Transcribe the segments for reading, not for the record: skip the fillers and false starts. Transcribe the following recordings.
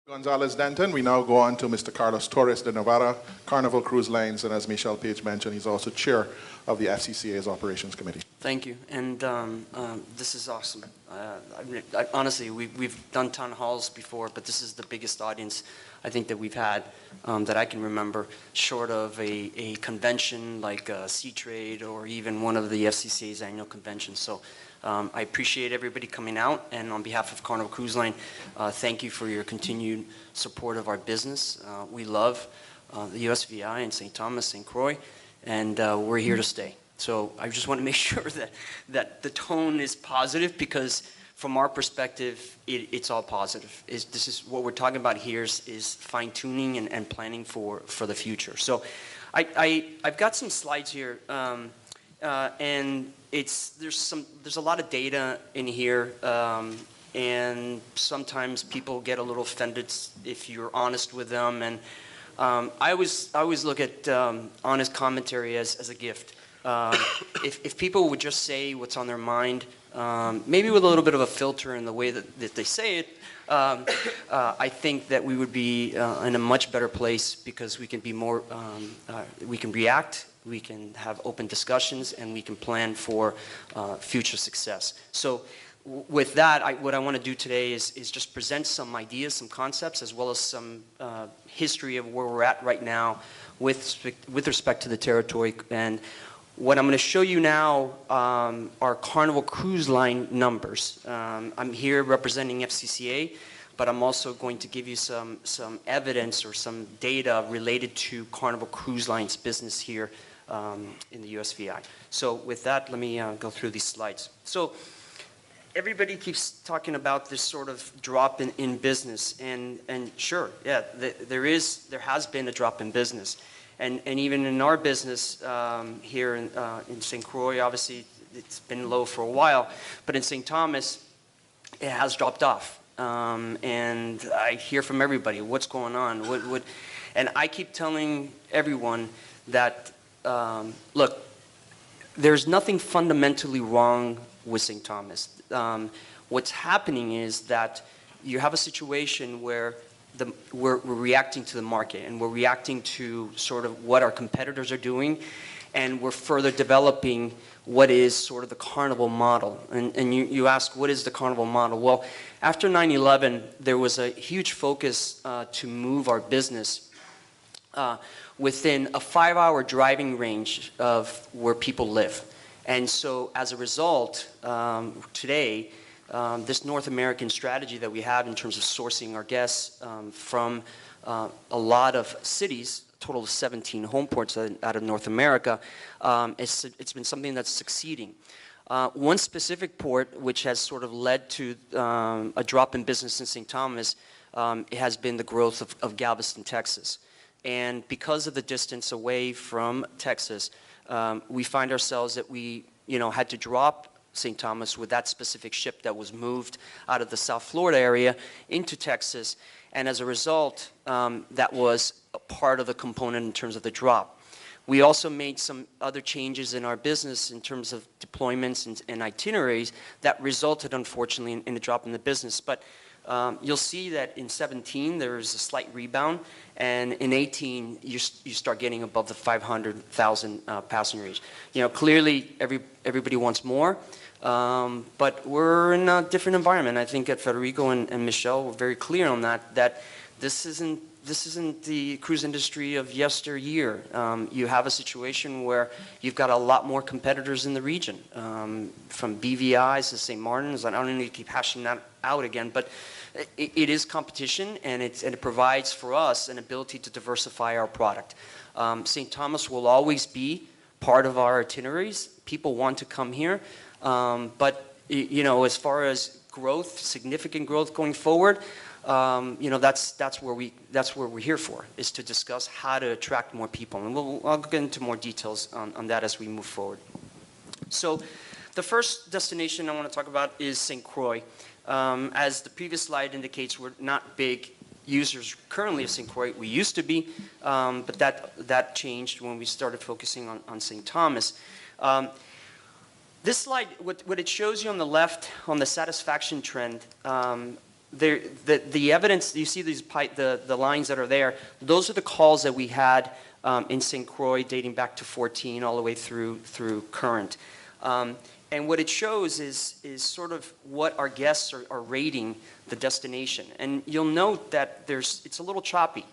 Gonzalez Denton. We now go on to Mr. Carlos Torres de Nevada, Carnival Cruise Lines, and as Michelle Page mentioned, he's also chair of the FCCA's Operations Committee. Thank you, and this is awesome. Honestly, we've done town halls before, but this is the biggest audience I think that we've had that I can remember, short of a convention like C-Trade or even one of the FCCA's annual conventions. So I appreciate everybody coming out, and on behalf of Carnival Cruise Line, thank you for your continued support of our business. We love the USVI and St. Thomas, St. Croix, and we're here to stay. So I just want to make sure that the tone is positive, because from our perspective, it's all positive. This is what we're talking about here is fine-tuning and planning for the future. So I've got some slides here, and there's a lot of data in here, and sometimes people get a little offended if you're honest with them. And I always look at honest commentary as a gift. If people would just say what's on their mind, maybe with a little bit of a filter in the way that they say it, I think that we would be in a much better place, because we can be more, we can react, we can have open discussions, and we can plan for future success. So with that, what I want to do today is just present some ideas, some concepts, as well as some history of where we're at right now with respect to the territory. And what I'm going to show you now are Carnival Cruise Line numbers. I'm here representing FCCA, but I'm also going to give you some evidence or some data related to Carnival Cruise Line's business here in the USVI. So with that, let me go through these slides. So everybody keeps talking about this sort of drop in business, and sure, yeah, there has been a drop in business. And even in our business here in St. Croix, obviously it's been low for a while, but in St. Thomas, it has dropped off. And I hear from everybody, what's going on? And I keep telling everyone that, look, there's nothing fundamentally wrong with St. Thomas. What's happening is that you have a situation where we're reacting to the market, and we're reacting to sort of what our competitors are doing, and we're further developing what is sort of the Carnival model. And you ask, what is the Carnival model? Well, after 9/11, there was a huge focus to move our business within a 5-hour driving range of where people live. And so as a result, today, this North American strategy that we have in terms of sourcing our guests from a lot of cities, a total of 17 home ports out of North America, it's been something that's succeeding. One specific port which has sort of led to a drop in business in St. Thomas, it has been the growth of Galveston, Texas. And because of the distance away from Texas, we find ourselves that we had to drop St. Thomas with that specific ship that was moved out of the South Florida area into Texas. And as a result, that was a part of the component in terms of the drop. We also made some other changes in our business in terms of deployments and itineraries that resulted, unfortunately, in a drop in the business. But you'll see that in 17, there is a slight rebound, and in 18, you start getting above the 500,000 passengers. Clearly, everybody wants more, but we're in a different environment. I think that Federico and Michelle were very clear on that this isn't the cruise industry of yesteryear. You have a situation where you've got a lot more competitors in the region, from BVIs to St. Martin's. I don't need to keep hashing that out again, but it is competition, and it provides for us an ability to diversify our product. St. Thomas will always be part of our itineraries. People want to come here, but as far as growth, significant growth going forward, that's what we're here for, is to discuss how to attract more people, and I'll get into more details on that as we move forward. So the first destination I want to talk about is St. Croix. As the previous slide indicates, we're not big users currently of St. Croix. We used to be, but that changed when we started focusing on St. Thomas. This slide, what it shows you on the left, on the satisfaction trend, the evidence, you see the lines that are there, those are the calls that we had in St. Croix dating back to 14 all the way through current. And what it shows is sort of what our guests are rating the destination. And you'll note that it's a little choppy.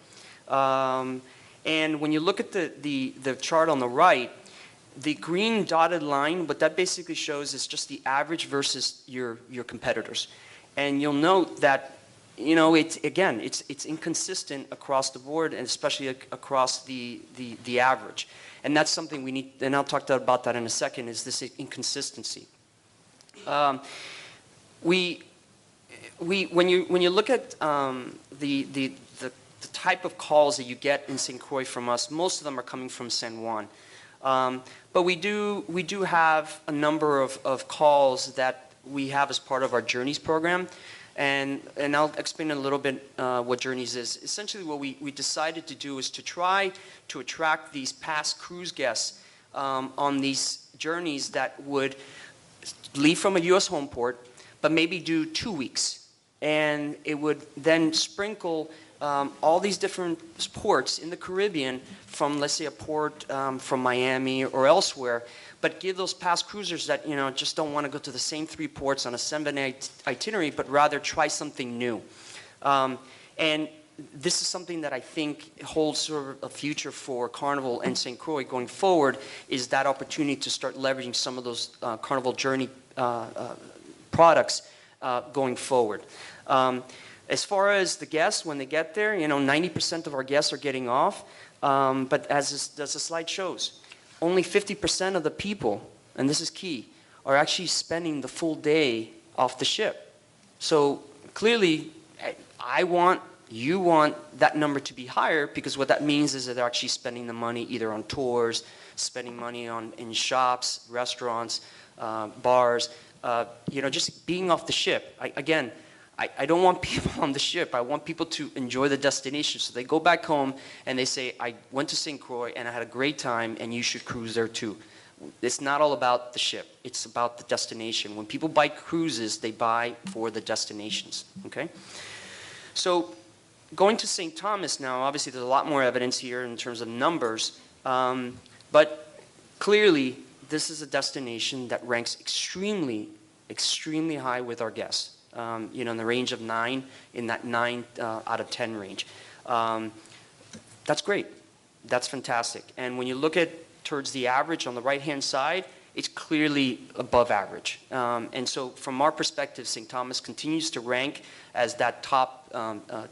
And when you look at the chart on the right, the green dotted line, what that basically shows is just the average versus your competitors. And you'll note that, it's inconsistent across the board, and especially across the average. And that's something we need, and I'll talk about that in a second, is this inconsistency. When you look at the type of calls that you get in St. Croix from us, most of them are coming from San Juan. But we do have a number of calls that we have as part of our Journeys program. And I'll explain a little bit what Journeys is. Essentially what we decided to do is to try to attract these past cruise guests on these journeys that would leave from a U.S. home port, but maybe do 2 weeks. And it would then sprinkle all these different ports in the Caribbean from, let's say, a port from Miami or elsewhere, but give those past cruisers that just don't want to go to the same 3 ports on a 7-day itinerary, but rather try something new. And this is something that I think holds sort of a future for Carnival and St. Croix going forward, is that opportunity to start leveraging some of those Carnival Journey products going forward. As far as the guests, when they get there, 90% of our guests are getting off, but as the slide shows, only 50% of the people, and this is key, are actually spending the full day off the ship. So clearly, you want that number to be higher, because what that means is that they're actually spending the money either on tours, spending money in shops, restaurants, bars, just being off the ship. I don't want people on the ship. I want people to enjoy the destination. So they go back home and they say, I went to St. Croix and I had a great time, and you should cruise there too. It's not all about the ship. It's about the destination. When people buy cruises, they buy for the destinations, okay? So going to St. Thomas now, obviously there's a lot more evidence here in terms of numbers, but clearly this is a destination that ranks extremely, extremely high with our guests. In the range of 9, in that 9 out of 10 range. That's great. That's fantastic. And when you look at towards the average on the right-hand side, it's clearly above average. And so from our perspective, St. Thomas continues to rank as that top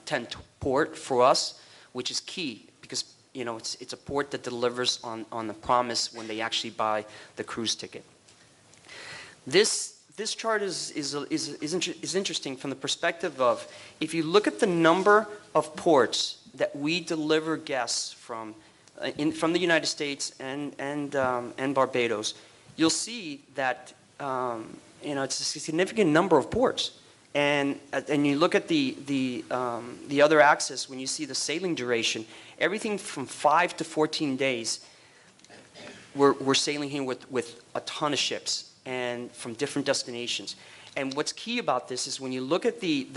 10 port for us, which is key, because it's a port that delivers on the promise when they actually buy the cruise ticket. This chart is interesting from the perspective of, if you look at the number of ports that we deliver guests from the United States and Barbados, you'll see that it's a significant number of ports. And you look at the other axis, when you see the sailing duration, everything from 5 to 14 days, we're sailing here with a ton of ships and from different destinations. And what's key about this is when you look at the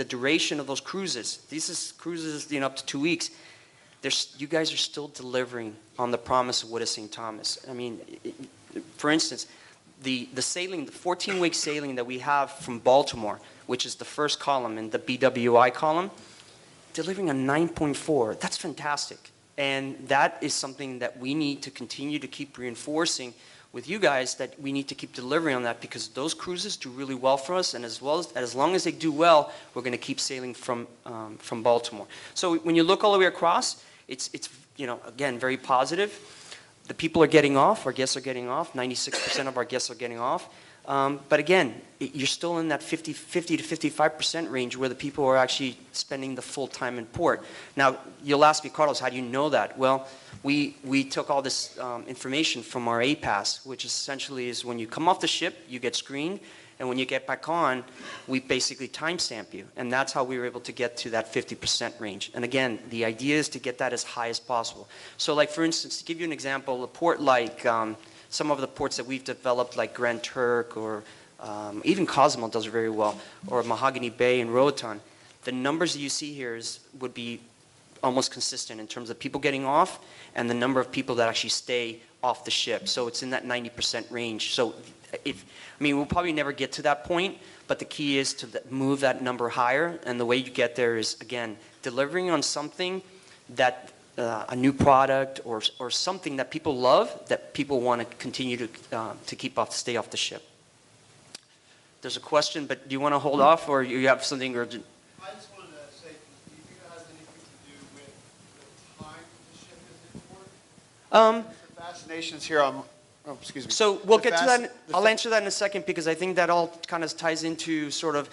duration of those cruises, these is cruises up to 2 weeks, you guys are still delivering on the promise of what is St. Thomas. I mean, for instance, the 14-week sailing that we have from Baltimore, which is the first column in the BWI column, delivering a 9.4. That's fantastic. And that is something that we need to continue to keep reinforcing with you guys, that we need to keep delivering on that, because those cruises do really well for us, and as long as they do well, we're going to keep sailing from Baltimore. So when you look all the way across, it's again very positive. The people are getting off, our guests are getting off, 96% of our guests are getting off. But again, you're still in that 50 to 55% range where the people are actually spending the full time in port. Now, you'll ask me, Carlos, how do you know that? Well, we took all this information from our A-Pass, which essentially is when you come off the ship, you get screened, and when you get back on, we basically timestamp you. And that's how we were able to get to that 50% range. And again, the idea is to get that as high as possible. So like, for instance, to give you an example, a port like some of the ports that we've developed, like Grand Turk or even Cozumel does very well, or Mahogany Bay and Roatan. The numbers that you see here would be almost consistent in terms of people getting off and the number of people that actually stay off the ship. So it's in that 90% range. So we'll probably never get to that point, but the key is to move that number higher. And the way you get there is, again, delivering on something that a new product or something that people love, that people want to continue to stay off the ship. There's a question, but do you want to hold off, or you have something urgent? I just wanted to say, do you think it has anything to do with the time the ship is in port? The fascinations here on, oh, excuse me. So we'll get to that. I'll answer that in a second, because I think that all kind of ties into sort of,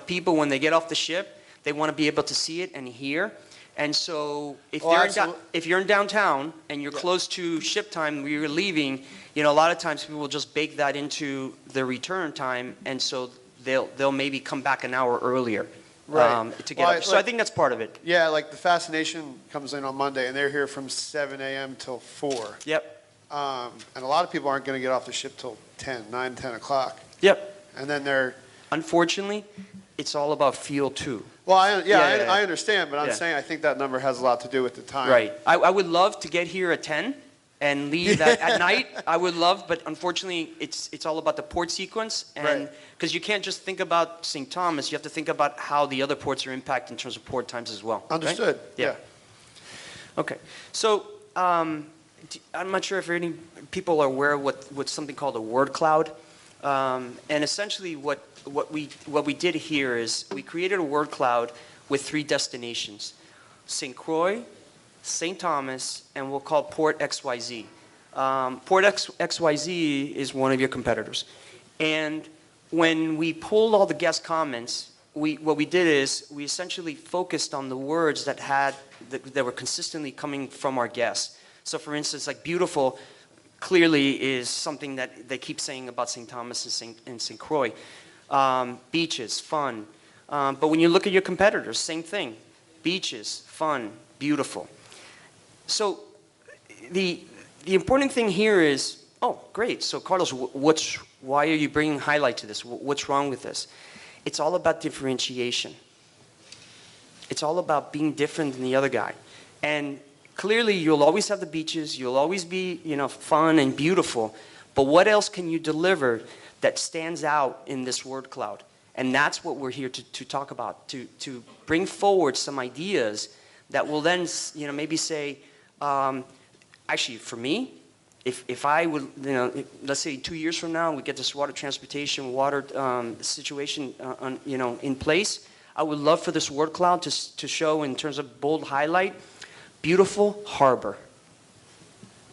people when they get off the ship, they want to be able to see it and hear. And so if you're in downtown and you're close to ship time where you're leaving, a lot of times people will just bake that into their return time, and so they'll maybe come back an hour earlier. Right. To get up. So I think that's part of it. Yeah, like the fascination comes in on Monday, and they're here from 7 a.m. till 4. Yep. And a lot of people aren't going to get off the ship till 9, 10 o'clock. Yep. And then they're... Unfortunately, it's all about feel too. Well, I understand, but I'm saying I think that number has a lot to do with the time. Right. I would love to get here at 10 and leave at night. I would love, but unfortunately, it's all about the port sequence, and because you can't just think about St. Thomas, you have to think about how the other ports are impacted in terms of port times as well. Understood. Right? Yeah. Okay. So I'm not sure if any people are aware of what's something called a word cloud, and essentially what we did here is we created a word cloud with 3 destinations: St. Croix, St. Thomas, and we'll call Port XYZ. Port XYZ is one of your competitors. And when we pulled all the guest comments, what we did is we essentially focused on the words that were consistently coming from our guests. So for instance, like beautiful clearly is something that they keep saying about St. Thomas and St. Croix. Beaches, fun. But when you look at your competitors, same thing. Beaches, fun, beautiful. So the important thing here is, oh, great. So Carlos, why are you bringing highlight to this? What's wrong with this? It's all about differentiation. It's all about being different than the other guy. And clearly, you'll always have the beaches. You'll always be, fun and beautiful. But what else can you deliver that stands out in this word cloud? And that's what we're here to talk about, to bring forward some ideas that will then, maybe say, actually, for me, if I would, let's say 2 years from now, we get this water transportation, situation, in place, I would love for this word cloud to show, in terms of bold highlight, beautiful harbor.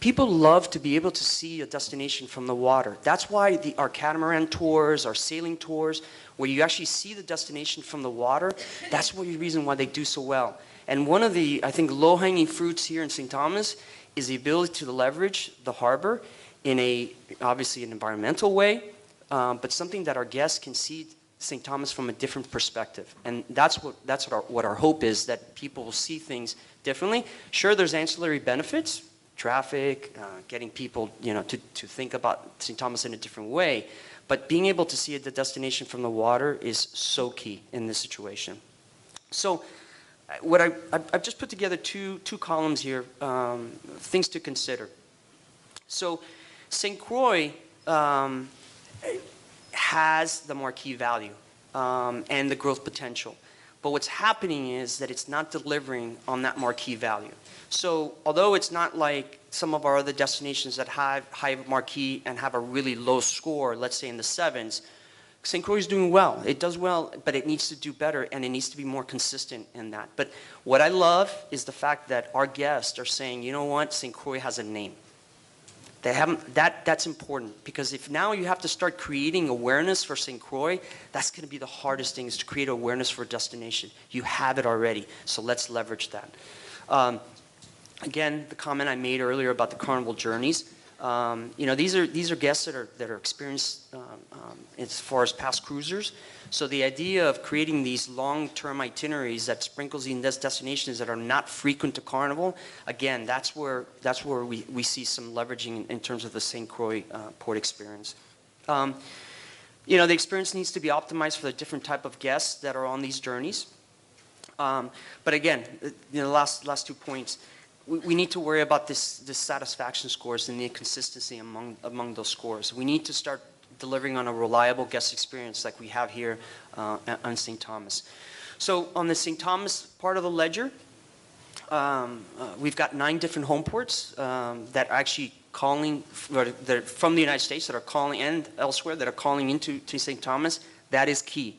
People love to be able to see a destination from the water. That's why our catamaran tours, our sailing tours, where you actually see the destination from the water, that's the reason why they do so well. And one of the, I think, low-hanging fruits here in St. Thomas is the ability to leverage the harbor in obviously an environmental way, but something that our guests can see St. Thomas from a different perspective. And that's what our hope is, that people will see things differently. Sure, there's ancillary benefits, traffic, getting people, to think about St. Thomas in a different way, but being able to see the destination from the water is so key in this situation. So I've just put together two columns here, things to consider. So St. Croix has the marquee value and the growth potential. But what's happening is that it's not delivering on that marquee value. So although it's not like some of our other destinations that have high marquee and have a really low score, let's say in the 7s, St. Croix is doing well. It does well, but it needs to do better, and it needs to be more consistent in that. But what I love is the fact that our guests are saying, you know what, St. Croix has a name. That's important, because if now you have to start creating awareness for St. Croix, that's going to be the hardest thing, is to create awareness for a destination. You have it already, so let's leverage that. Again, the comment I made earlier about the Carnival journeys. These are guests that are experienced as far as past cruisers. So the idea of creating these long-term itineraries that sprinkles in these destinations that are not frequent to Carnival, again, that's where we see some leveraging in terms of the St. Croix port experience. You know, the experience needs to be optimized for the different type of guests that are on these journeys. But again, you know, last 2 points. We need to worry about this satisfaction scores and the inconsistency among those scores. We need to start delivering on a reliable guest experience like we have here on St. Thomas. So on the St. Thomas part of the ledger, we've got 9 different home ports that are actually calling, that are from the United States that are calling, and elsewhere that are calling into St. Thomas. That is key.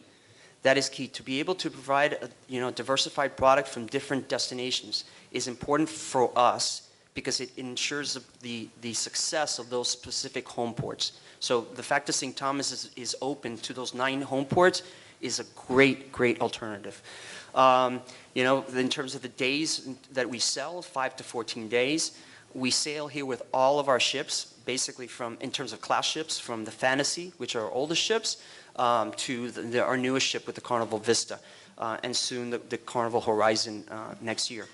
That is key. To be able to provide a, you know, diversified product from different destinations is important for us because it ensures the success of those specific home ports. So the fact that St. Thomas is open to those 9 home ports is a great alternative. You know, in terms of the days that we sell, 5 to 14 days, we sail here with all of our ships, basically from, in terms of class ships, from the Fantasy, which are our oldest ships, to our newest ship with the Carnival Vista, and soon the Carnival Horizon next year.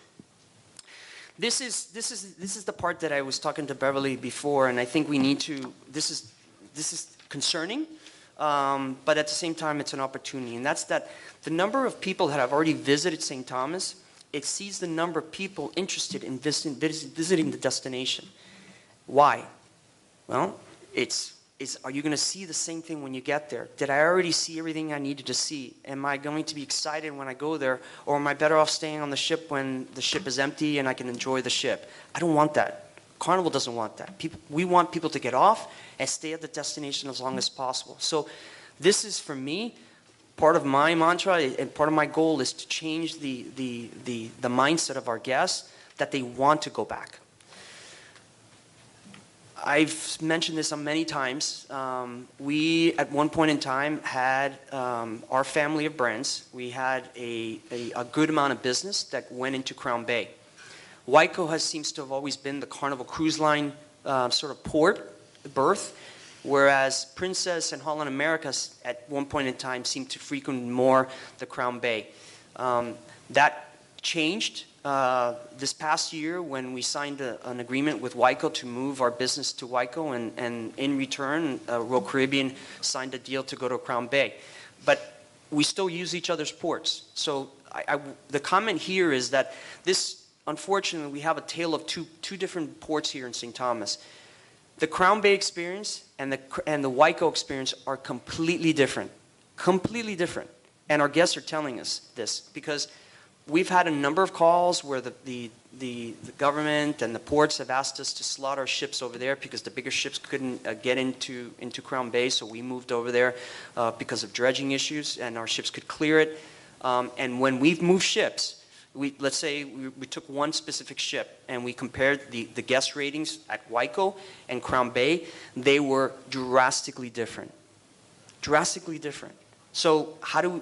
This is the part that I was talking to Beverly before, and I think we need to. This is concerning, but at the same time, it's an opportunity, and that's that the number of people that have already visited St. Thomas exceeds the number of people interested in visiting the destination. Why? Well, are you going to see the same thing when you get there? Did I already see everything I needed to see? Am I going to be excited when I go there? Or am I better off staying on the ship when the ship is empty and I can enjoy the ship? I don't want that. Carnival doesn't want that. We want people to get off and stay at the destination as long as possible. So this is, for me, part of my mantra and part of my goal is to change the mindset of our guests that they want to go back. I've mentioned this many times. We, at one point in time, had our family of brands. We had a good amount of business that went into Crown Bay. Waiko seems to have always been the Carnival Cruise Line sort of port, berth, whereas Princess and Holland Americas at one point in time seemed to frequent more the Crown Bay. That changed this past year when we signed an agreement with Waiko to move our business to Waiko, and in return, Royal Caribbean signed a deal to go to Crown Bay. But we still use each other's ports. So the comment here is that this, unfortunately, we have a tale of two different ports here in St. Thomas. The Crown Bay experience and the Waiko experience are completely different. Completely different. And our guests are telling us this because we've had a number of calls where the government and the ports have asked us to slot our ships over there because the bigger ships couldn't get into Crown Bay, so we moved over there because of dredging issues, and our ships could clear it. And when we've moved ships, let's say we took one specific ship and we compared the guest ratings at Waiko and Crown Bay, they were drastically different. Drastically different. So how do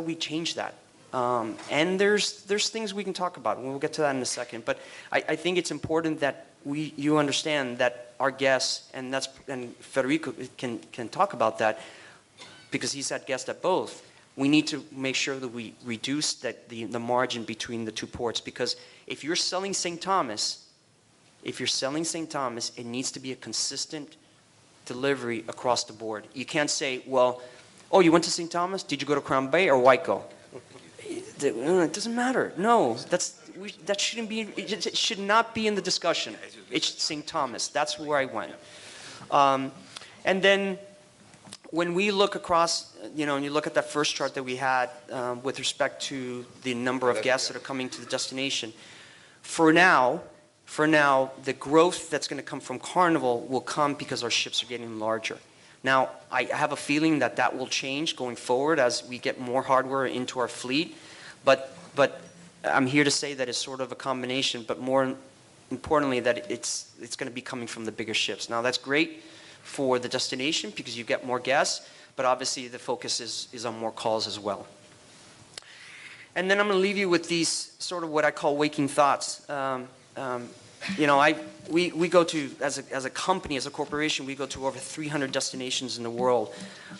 we change that? And there's things we can talk about, and we'll get to that in a second. But I think it's important that you understand that our guests, and Federico can talk about that because he's had guests at both. We need to make sure that we reduce the margin between the two ports, because if you're selling St. Thomas, it needs to be a consistent delivery across the board. You can't say, well, oh, you went to St. Thomas? Did you go to Crown Bay or Waiko? It doesn't matter. No, that shouldn't be. It should not be in the discussion. It's St. Thomas. That's where I went. And then when we look across, and you look at that first chart that we had with respect to the number of guests that are coming to the destination, for now, the growth that's going to come from Carnival will come because our ships are getting larger. Now, I have a feeling that will change going forward as we get more hardware into our fleet, but I'm here to say that it's sort of a combination, but more importantly that it's going to be coming from the bigger ships. Now, that's great for the destination because you get more guests, but obviously the focus is on more calls as well. And then I'm going to leave you with these sort of what I call waking thoughts. We go to, as a company, as a corporation, we go to over 300 destinations in the world.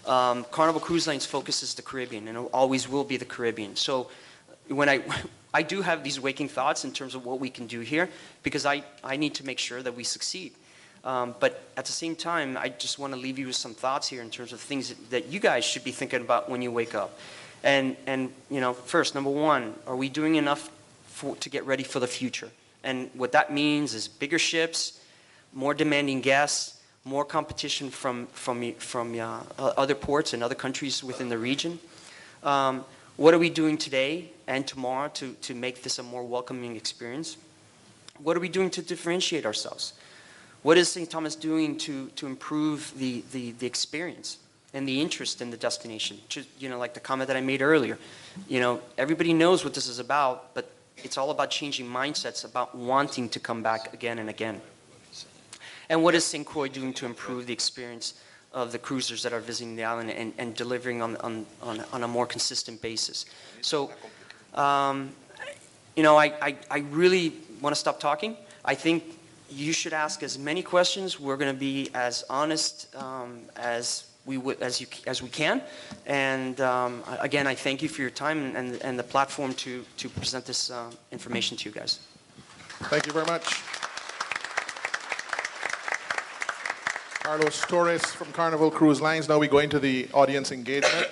Carnival Cruise Line's focus is the Caribbean, and it always will be the Caribbean. So when I do have these waking thoughts in terms of what we can do here, because I need to make sure that we succeed. But at the same time, I just want to leave you with some thoughts here in terms of things that you guys should be thinking about when you wake up. And you know, first, number one, are we doing enough to get ready for the future? And what that means is bigger ships, more demanding guests, more competition from other ports and other countries within the region. What are we doing today and tomorrow to make this a more welcoming experience? What are we doing to differentiate ourselves? What is St. Thomas doing to improve the experience and the interest in the destination? Just, you know, like the comment that I made earlier, you know, everybody knows what this is about, but it's all about changing mindsets, about wanting to come back again and again. And what is St. Croix doing to improve the experience of the cruisers that are visiting the island and delivering on a more consistent basis? So, you know, I really want to stop talking. I think you should ask as many questions. We're going to be as honest as we can. And again, I thank you for your time and the platform to present this information to you guys. Thank you very much. Carlos Torres from Carnival Cruise Lines. Now we go into the audience engagement.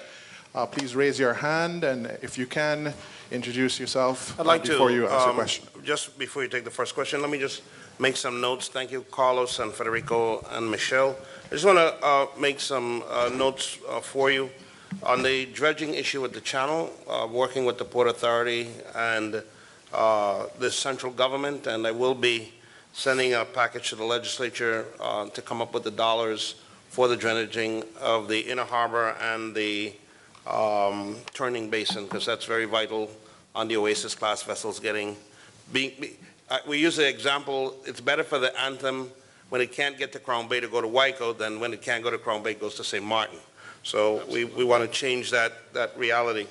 Please raise your hand, and if you can, introduce yourself before you ask a question. Just before you take the first question, let me just make some notes. Thank you, Carlos and Federico and Michelle. I just want to make some notes for you on the dredging issue with the channel, working with the Port Authority and the central government, and I will be sending a package to the legislature to come up with the dollars for the dredging of the inner harbor and the turning basin, because that's very vital on the Oasis class vessels we use the example, it's better for the Anthem when it can't get to Crown Bay to go to Waiko than when it can't go to Crown Bay, it goes to St. Martin. So we want to change that reality.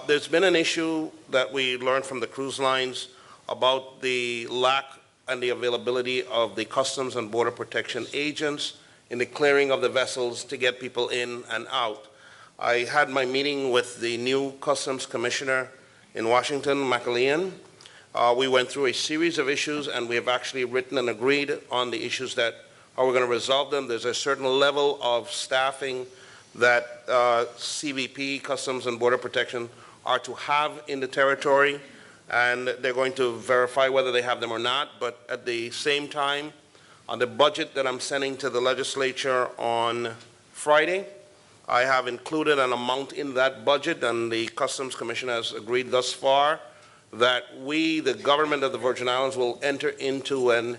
There's been an issue that we learned from the cruise lines about the lack and the availability of the Customs and Border Protection agents in the clearing of the vessels to get people in and out. I had my meeting with the new Customs Commissioner in Washington, McAlean. We went through a series of issues, and we have actually written and agreed on the issues that how we're going to resolve them. There's a certain level of staffing that CBP, Customs and Border Protection, are to have in the territory, and they're going to verify whether they have them or not. But at the same time, on the budget that I'm sending to the legislature on Friday, I have included an amount in that budget, and the Customs Commission has agreed thus far that we, the government of the Virgin Islands, will enter into an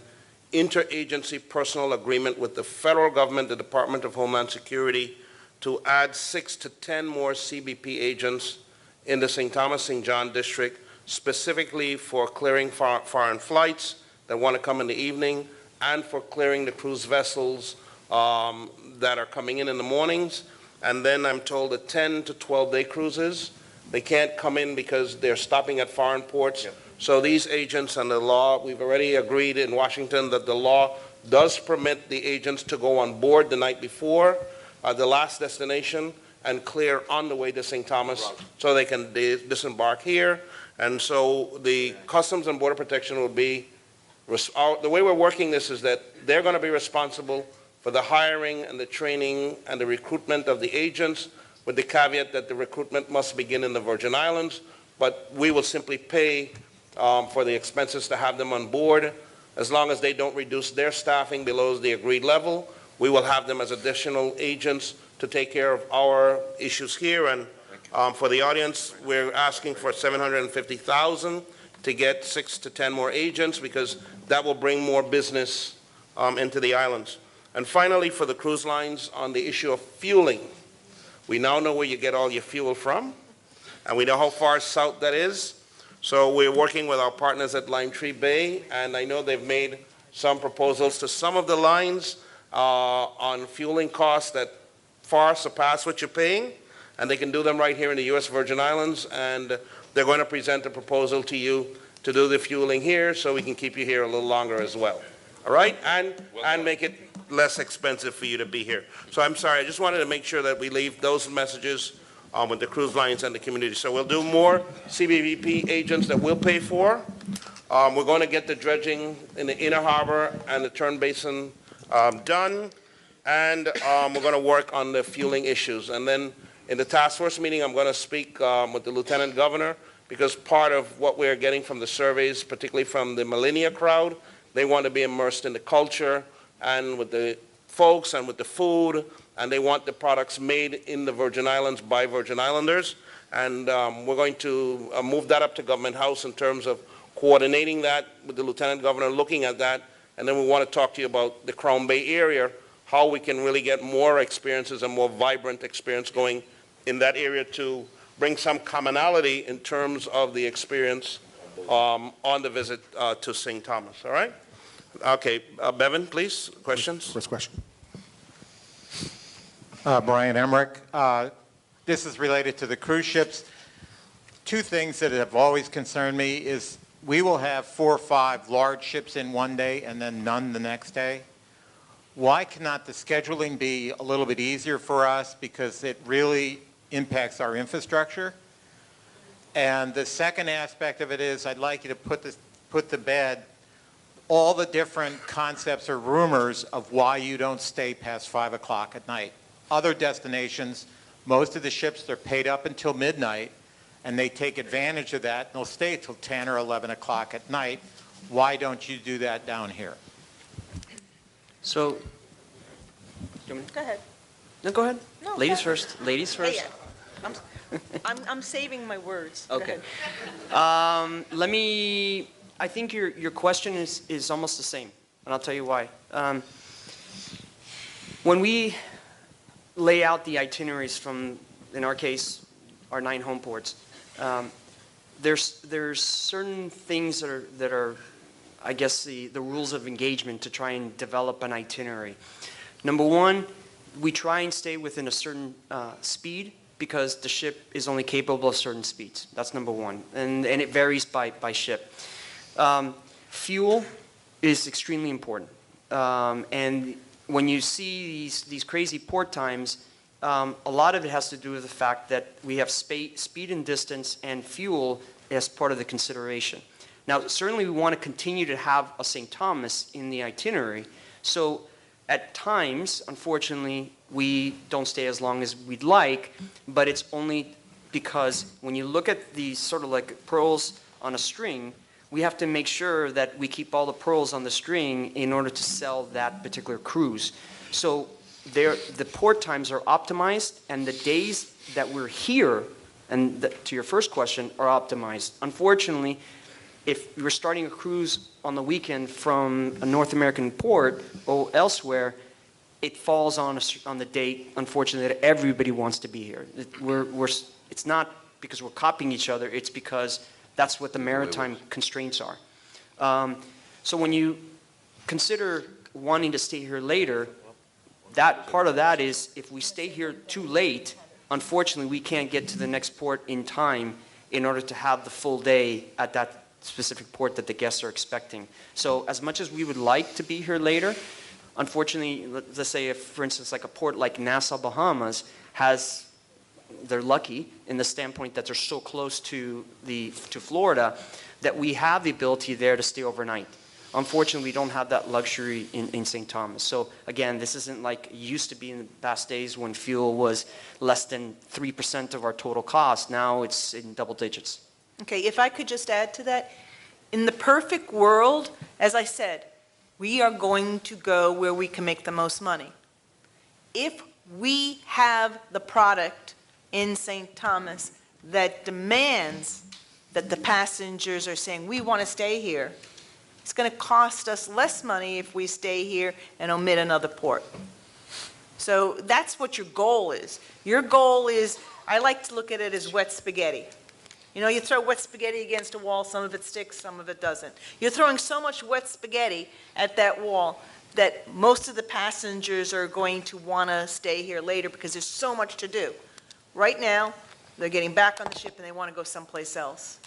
interagency personal agreement with the federal government, the Department of Homeland Security, to add 6 to 10 more CBP agents in the St. Thomas, St. John district, specifically for clearing foreign flights that want to come in the evening, and for clearing the cruise vessels that are coming in the mornings. And then I'm told that 10 to 12-day cruises, they can't come in because they're stopping at foreign ports. Yep. So these agents and the law, we've already agreed in Washington that the law does permit the agents to go on board the night before the last destination and clear on the way to St. Thomas, so they can disembark here. And so the Customs and Border Protection will be, the way we're working this is that they're going to be responsible for the hiring and the training and the recruitment of the agents, with the caveat that the recruitment must begin in the Virgin Islands, but we will simply pay for the expenses to have them on board. As long as they don't reduce their staffing below the agreed level, we will have them as additional agents to take care of our issues here. And for the audience, we're asking for $750,000 to get 6 to 10 more agents, because that will bring more business into the islands. And finally, for the cruise lines, on the issue of fueling, we now know where you get all your fuel from, and we know how far south that is. So we're working with our partners at Lime Tree Bay, and I know they've made some proposals to some of the lines on fueling costs that far surpass what you're paying, and they can do them right here in the U.S. Virgin Islands, and they're going to present a proposal to you to do the fueling here so we can keep you here a little longer as well. All right? And make it less expensive for you to be here. So I'm sorry, I just wanted to make sure that we leave those messages with the cruise lines and the community. So we'll do more CBVP agents that we'll pay for. We're going to get the dredging in the inner harbor and the turn basin done, and we're going to work on the fueling issues. And then in the task force meeting, I'm going to speak with the Lieutenant Governor, because part of what we're getting from the surveys, particularly from the millennia crowd, they want to be immersed in the culture and with the folks and with the food, and they want the products made in the Virgin Islands by Virgin Islanders. And we're going to move that up to Government House in terms of coordinating that with the Lieutenant Governor, looking at that. And then we want to talk to you about the Crown Bay area, how we can really get more experiences and more vibrant experience going in that area to bring some commonality in terms of the experience on the visit to St. Thomas. All right? Okay, Bevan, please, questions? First question. Brian Emmerich. This is related to the cruise ships. Two things that have always concerned me is we will have 4 or 5 large ships in one day and then none the next day. Why cannot the scheduling be a little bit easier for us, because it really impacts our infrastructure? And the second aspect of it is I'd like you to put to bed all the different concepts or rumors of why you don't stay past 5 o'clock at night. Other destinations, most of the ships, they're paid up until midnight, and they take advantage of that, and they'll stay till 10 or 11 o'clock at night. Why don't you do that down here? So, Go ahead. no, go ahead. No, Ladies go ahead. first. Ladies first. Yeah, I'm saving my words. Go Okay. ahead. I think your question is almost the same, and I'll tell you why. When we lay out the itineraries from, in our case, our 9 home ports, there's certain things that are I guess the rules of engagement to try and develop an itinerary. Number one, we try and stay within a certain speed, because the ship is only capable of certain speeds. That's number one, and it varies by ship. Fuel is extremely important, and when you see these crazy port times, a lot of it has to do with the fact that we have speed and distance and fuel as part of the consideration. Now, certainly we want to continue to have a St. Thomas in the itinerary, so at times, unfortunately, we don't stay as long as we'd like, but it's only because when you look at these sort of like pearls on a string, we have to make sure that we keep all the pearls on the string in order to sell that particular cruise. So the port times are optimized, and the days that we're here, and to your first question, are optimized. Unfortunately, if you're starting a cruise on the weekend from a North American port or elsewhere, it falls on the date, unfortunately, that everybody wants to be here. It's not because we're copying each other, it's because that's what the maritime constraints are. So when you consider wanting to stay here later, that part of that is if we stay here too late, unfortunately, we can't get to the next port in time in order to have the full day at that specific port that the guests are expecting. So as much as we would like to be here later, unfortunately, let's say if, for instance, like a port like Nassau, Bahamas, they're lucky in the standpoint that they're so close to Florida that we have the ability there to stay overnight. Unfortunately, we don't have that luxury in St. Thomas. So again, this isn't like it used to be in the past days when fuel was less than 3% of our total cost. Now it's in double digits. Okay, if I could just add to that, in the perfect world, as I said, we are going to go where we can make the most money. If we have the product in St. Thomas that demands that the passengers are saying, we want to stay here, it's going to cost us less money if we stay here and omit another port. So that's what your goal is. Your goal is, I like to look at it as wet spaghetti. You know, you throw wet spaghetti against a wall, some of it sticks, some of it doesn't. You're throwing so much wet spaghetti at that wall that most of the passengers are going to want to stay here later because there's so much to do. Right now, they're getting back on the ship and they want to go someplace else.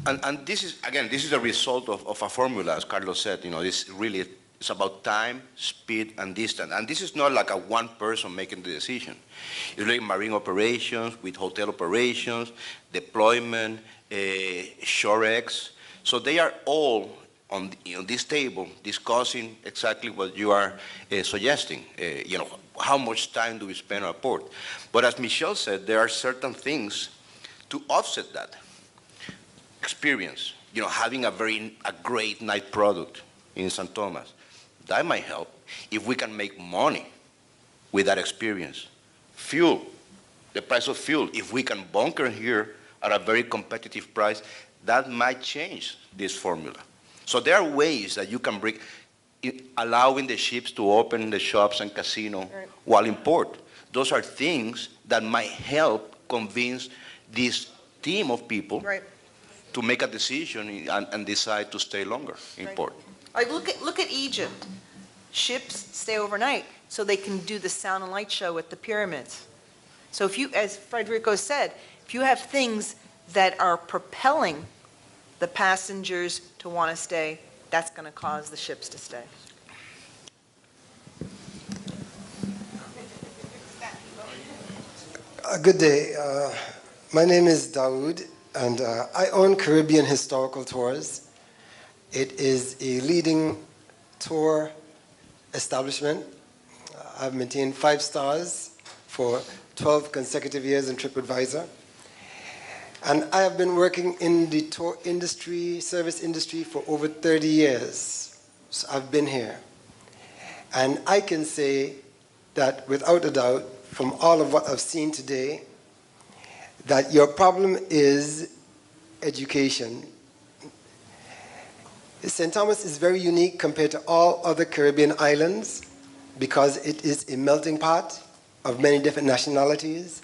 And this is, again, this is a result of a formula, as Carlos said. You know, it's about time, speed, and distance. And this is not like a one person making the decision. It's like marine operations with hotel operations, deployment, ShoreX. So they are all on this table discussing exactly what you are suggesting. How much time do we spend on a port? But as Michelle said, there are certain things to offset that. Experience, having a great night product in St. Thomas, that might help if we can make money with that experience. Fuel, the price of fuel, if we can bunker here at a very competitive price, that might change this formula. So there are ways that you can bring, allowing the ships to open the shops and casino while in port. Those are things that might help convince this team of people to make a decision and decide to stay longer in port. Like look at Egypt. Ships stay overnight so they can do the sound and light show at the pyramids. So if you, as Federico said, if you have things that are propelling the passengers to want to stay, that's going to cause the ships to stay. Good day. My name is Dawood, and I own Caribbean Historical Tours. It is a leading tour establishment. I've maintained 5 stars for 12 consecutive years in TripAdvisor. And I have been working in the tour industry, service industry, for over 30 years. So I've been here. And I can say that without a doubt, from all of what I've seen today, that your problem is education. St. Thomas is very unique compared to all other Caribbean islands because it is a melting pot of many different nationalities.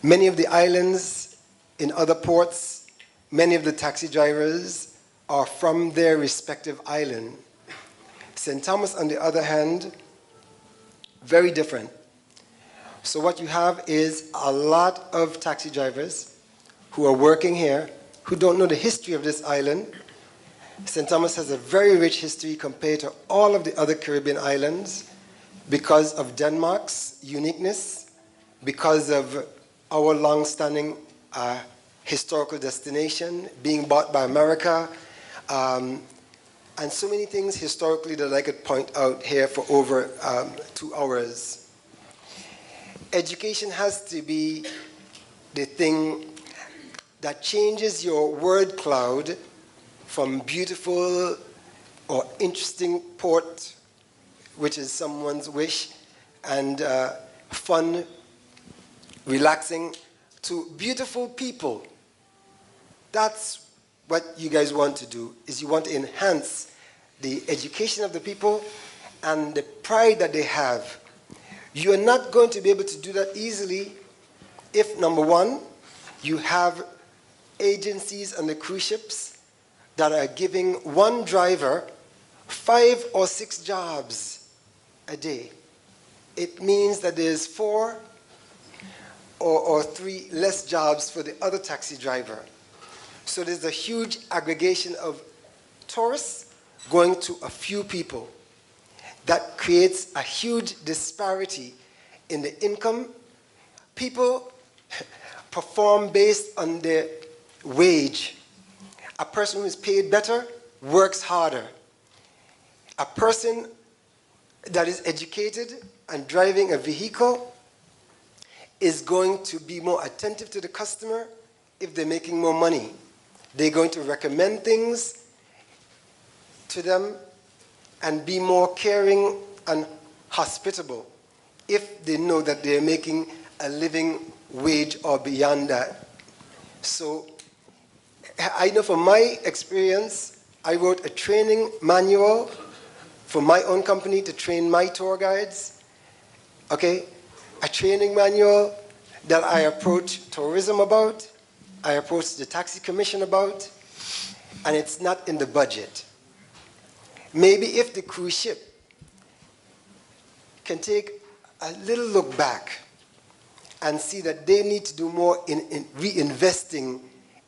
Many of the islands in other ports, many of the taxi drivers are from their respective island. St. Thomas, on the other hand, very different. So what you have is a lot of taxi drivers who are working here, who don't know the history of this island. St. Thomas has a very rich history compared to all of the other Caribbean islands because of Denmark's uniqueness, because of our long-standing historical destination being bought by America, and so many things historically that I could point out here for over 2 hours. Education has to be the thing that changes your word cloud from beautiful or interesting port, which is someone's wish, and fun, relaxing, to beautiful people. That's what you guys want to do, is you want to enhance the education of the people and the pride that they have. You are not going to be able to do that easily if, number one, you have agencies on the cruise ships that are giving one driver 5 or 6 jobs a day. It means that there's 4 or 3 less jobs for the other taxi driver. So there's a huge aggregation of tourists going to a few people. That creates a huge disparity in the income. People perform based on their wage. A person who is paid better works harder. A person that is educated and driving a vehicle is going to be more attentive to the customer if they're making more money. They're going to recommend things to them and be more caring and hospitable if they know that they're making a living wage or beyond that. So I know from my experience, I wrote a training manual for my own company to train my tour guides. Okay? A training manual that I approach tourism about, I approach the taxi commission about, and it's not in the budget. Maybe if the cruise ship can take a little look back and see that they need to do more in reinvesting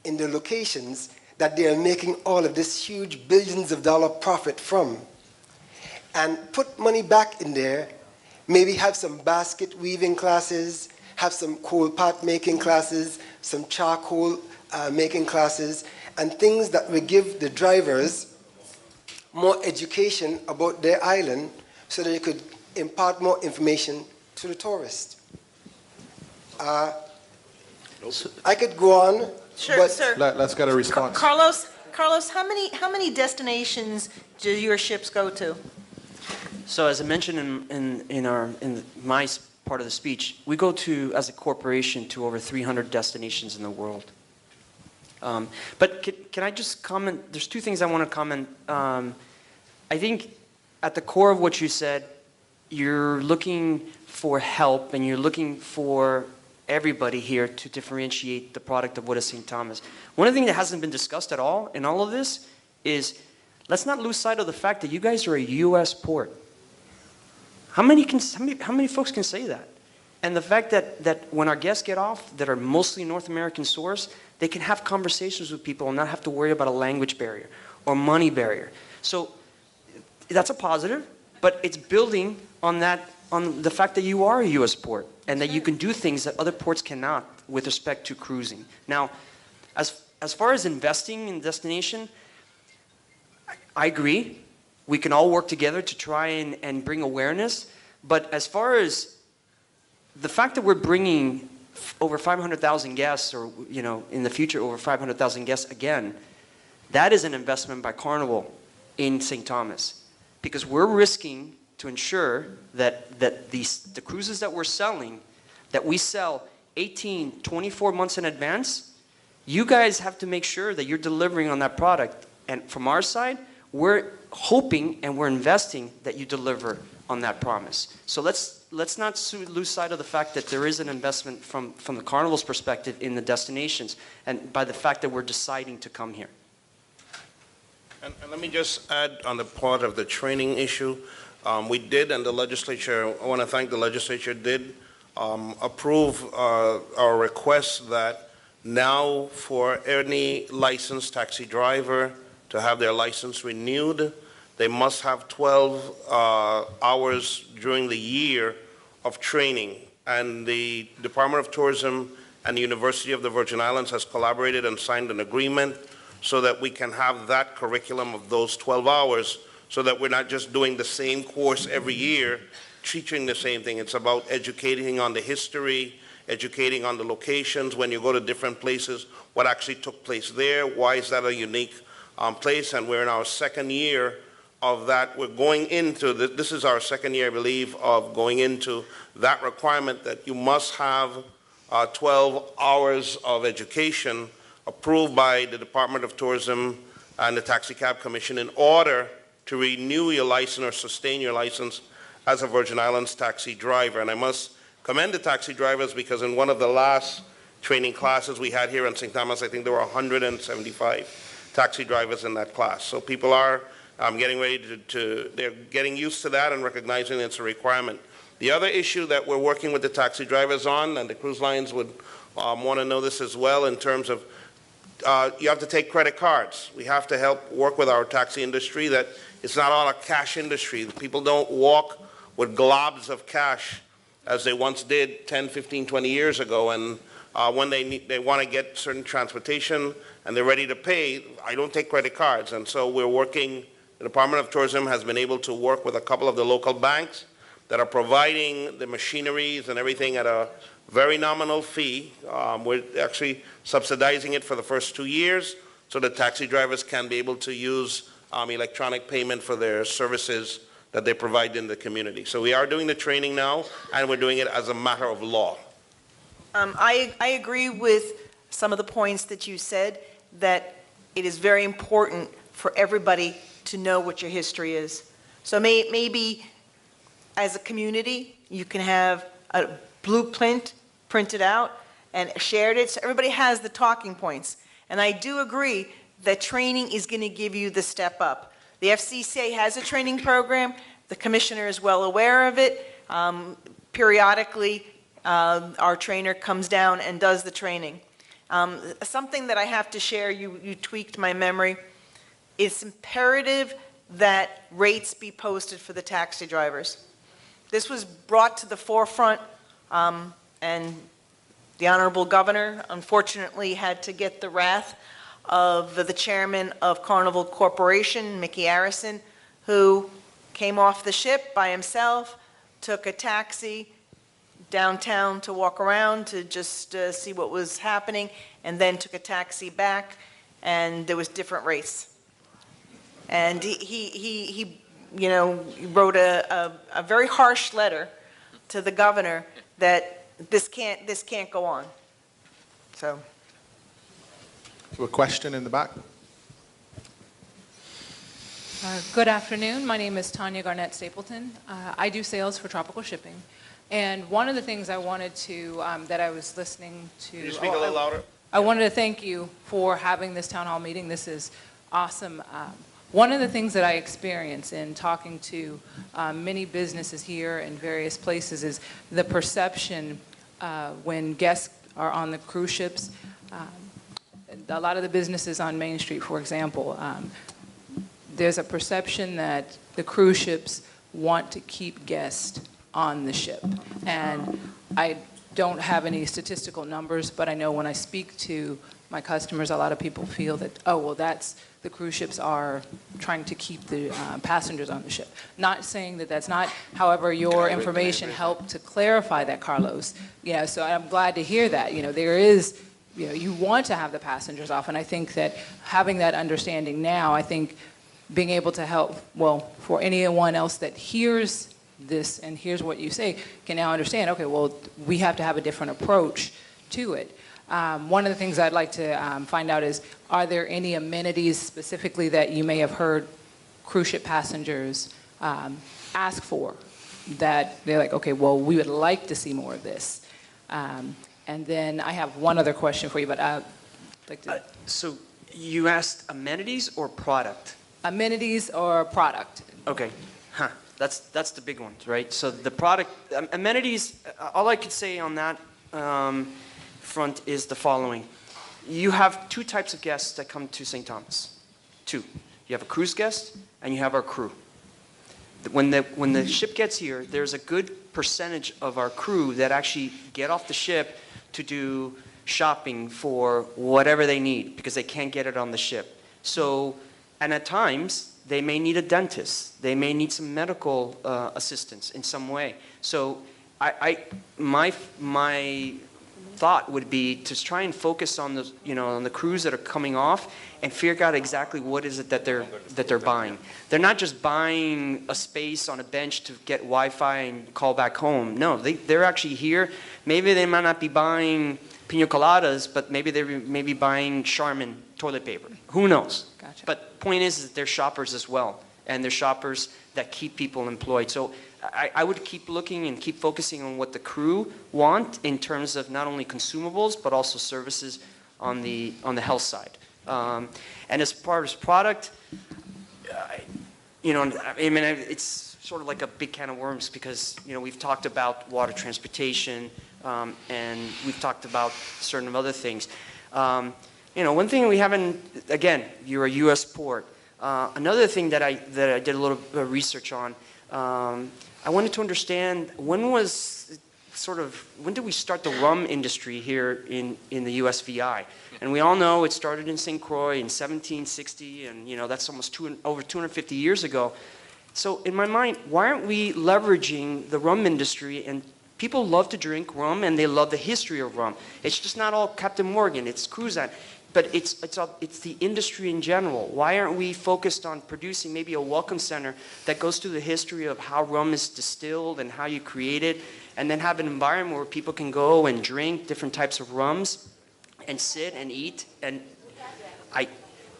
in the locations that they are making all of this huge billions of dollar profit from, and put money back in there, maybe have some basket weaving classes, have some coal pot making classes, some charcoal making classes, and things that will give the drivers more education about their island so that they could impart more information to the tourists. I could go on, Sure, but sir. Let's get a response. Carlos, how many destinations do your ships go to? So as I mentioned in my part of the speech, we go to, as a corporation, to over 300 destinations in the world. But can I just comment? There's two things I want to comment. I think at the core of what you said, you're looking for help and you're looking for everybody here to differentiate the product of what is St. Thomas. One of the things that hasn't been discussed at all in all of this is, let's not lose sight of the fact that you guys are a U.S. port. How many folks can say that? And the fact that when our guests get off, that are mostly North American source, they can have conversations with people and not have to worry about a language barrier or money barrier. So that's a positive, but it's building on that, on the fact that you are a U.S. port and that you can do things that other ports cannot with respect to cruising. Now, as far as investing in destination, I agree. We can all work together to try and bring awareness. But as far as the fact that we're bringing over 500,000 guests, or in the future over 500,000 guests again, that is an investment by Carnival in St. Thomas, because we're risking to ensure that the cruises that we're selling, that we sell 18, 24 months in advance. You guys have to make sure that you're delivering on that product. And from our side, we're hoping and we're investing that you deliver on that promise. So let's not lose sight of the fact that there is an investment from the Carnival's perspective in the destinations, and by the fact that we're deciding to come here. And let me just add on the part of the training issue. We did, and the legislature, I want to thank the legislature, did approve our request that now for any licensed taxi driver to have their license renewed, they must have 12 hours during the year of training. And the Department of Tourism and the University of the Virgin Islands has collaborated and signed an agreement so that we can have that curriculum of those 12 hours, so that we're not just doing the same course every year, teaching the same thing. It's about educating on the history, educating on the locations when you go to different places, what actually took place there, why is that a unique place. And we're in our second year of that. We're going into, this is our second year, I believe, of going into that requirement that you must have 12 hours of education approved by the Department of Tourism and the Taxi Cab Commission in order to renew your license or sustain your license as a Virgin Islands taxi driver. And I must commend the taxi drivers, because in one of the last training classes we had here in St. Thomas, I think there were 175 taxi drivers in that class. So people are getting ready they're getting used to that and recognizing it's a requirement. The other issue that we're working with the taxi drivers on, and the cruise lines would want to know this as well, in terms of you have to take credit cards. We have to help work with our taxi industry that it's not all a cash industry. People don't walk with globs of cash as they once did 10, 15, 20 years ago. And when they want to get certain transportation and they're ready to pay, I don't take credit cards. And so we're working, the Department of Tourism has been able to work with a couple of the local banks that are providing the machineries and everything at a very nominal fee. We're actually subsidizing it for the first 2 years so that taxi drivers can be able to use electronic payment for their services that they provide in the community. So we are doing the training now, and we're doing it as a matter of law. I agree with some of the points that you said, that it is very important for everybody to know what your history is. So maybe as a community, you can have a blueprint printed out and shared it, so everybody has the talking points. And I do agree that training is going to give you the step up. The FCCA has a training program. The commissioner is well aware of it. Periodically, our trainer comes down and does the training. Something that I have to share, you tweaked my memory. It's imperative that rates be posted for the taxi drivers. This was brought to the forefront, and the Honorable Governor, unfortunately, had to get the wrath of the chairman of Carnival Corporation, Mickey Arison, who came off the ship by himself, took a taxi downtown to walk around to just see what was happening, and then took a taxi back, and there was different race. And he you know, wrote a very harsh letter to the governor that this can't go on. So. A question in the back. Good afternoon. My name is Tanya Garnett Stapleton. I do sales for Tropical Shipping. And one of the things I wanted to, that I was listening to... Can you speak a little louder? I wanted to thank you for having this town hall meeting. This is awesome. One of the things that I experience in talking to many businesses here in various places is the perception when guests are on the cruise ships. A lot of the businesses on Main Street, for example, there's a perception that the cruise ships want to keep guests on the ship. And I don't have any statistical numbers, but I know when I speak to my customers, a lot of people feel that, oh, well, the cruise ships are trying to keep the passengers on the ship. Not saying that that's not, however, your information helped to clarify that, Carlos. Yeah, so I'm glad to hear that. You know, there is, you know, you want to have the passengers off, and I think that having that understanding now, I think being able to help, well, for anyone else that hears this and hears what you say, can now understand, okay, well, we have to have a different approach to it. One of the things I'd like to find out is, are there any amenities specifically that you may have heard cruise ship passengers ask for, that they're like, okay, well, we would like to see more of this? And then I have one other question for you, but I'd like to... So you asked amenities or product? Amenities or product. Okay. Huh. That's the big one, right? So the product, amenities, all I could say on that front is the following. You have two types of guests that come to St. Thomas. Two. You have a cruise guest and you have our crew. When the ship gets here, there's a good percentage of our crew that actually get off the ship to do shopping for whatever they need because they can't get it on the ship. So, and at times, they may need a dentist. They may need some medical assistance in some way. So my thought would be to try and focus on the, you know, on the crews that are coming off and figure out exactly what is it that they're buying. They're not just buying a space on a bench to get Wi-Fi and call back home. No, they're actually here. Maybe they might not be buying pina coladas, but maybe they may be buying Charmin toilet paper. Who knows? Gotcha. But point is that they're shoppers as well, and they're shoppers that keep people employed. So I would keep looking and keep focusing on what the crew want in terms of not only consumables but also services on the health side. And as far as product, you know, I mean, it's sort of like a big can of worms because, you know, we've talked about water transportation and we've talked about certain other things. You know, one thing we haven't, again, you're a U.S. port. Another thing that I did a little research on, I wanted to understand when did we start the rum industry here in the USVI? And we all know it started in St. Croix in 1760, and you know that's almost over 250 years ago. So in my mind, why aren't we leveraging the rum industry? And people love to drink rum, and they love the history of rum. It's just not all Captain Morgan, it's Cruzan. But it's the industry in general. Why aren't we focused on producing maybe a welcome center that goes through the history of how rum is distilled and how you create it, and then have an environment where people can go and drink different types of rums and sit and eat?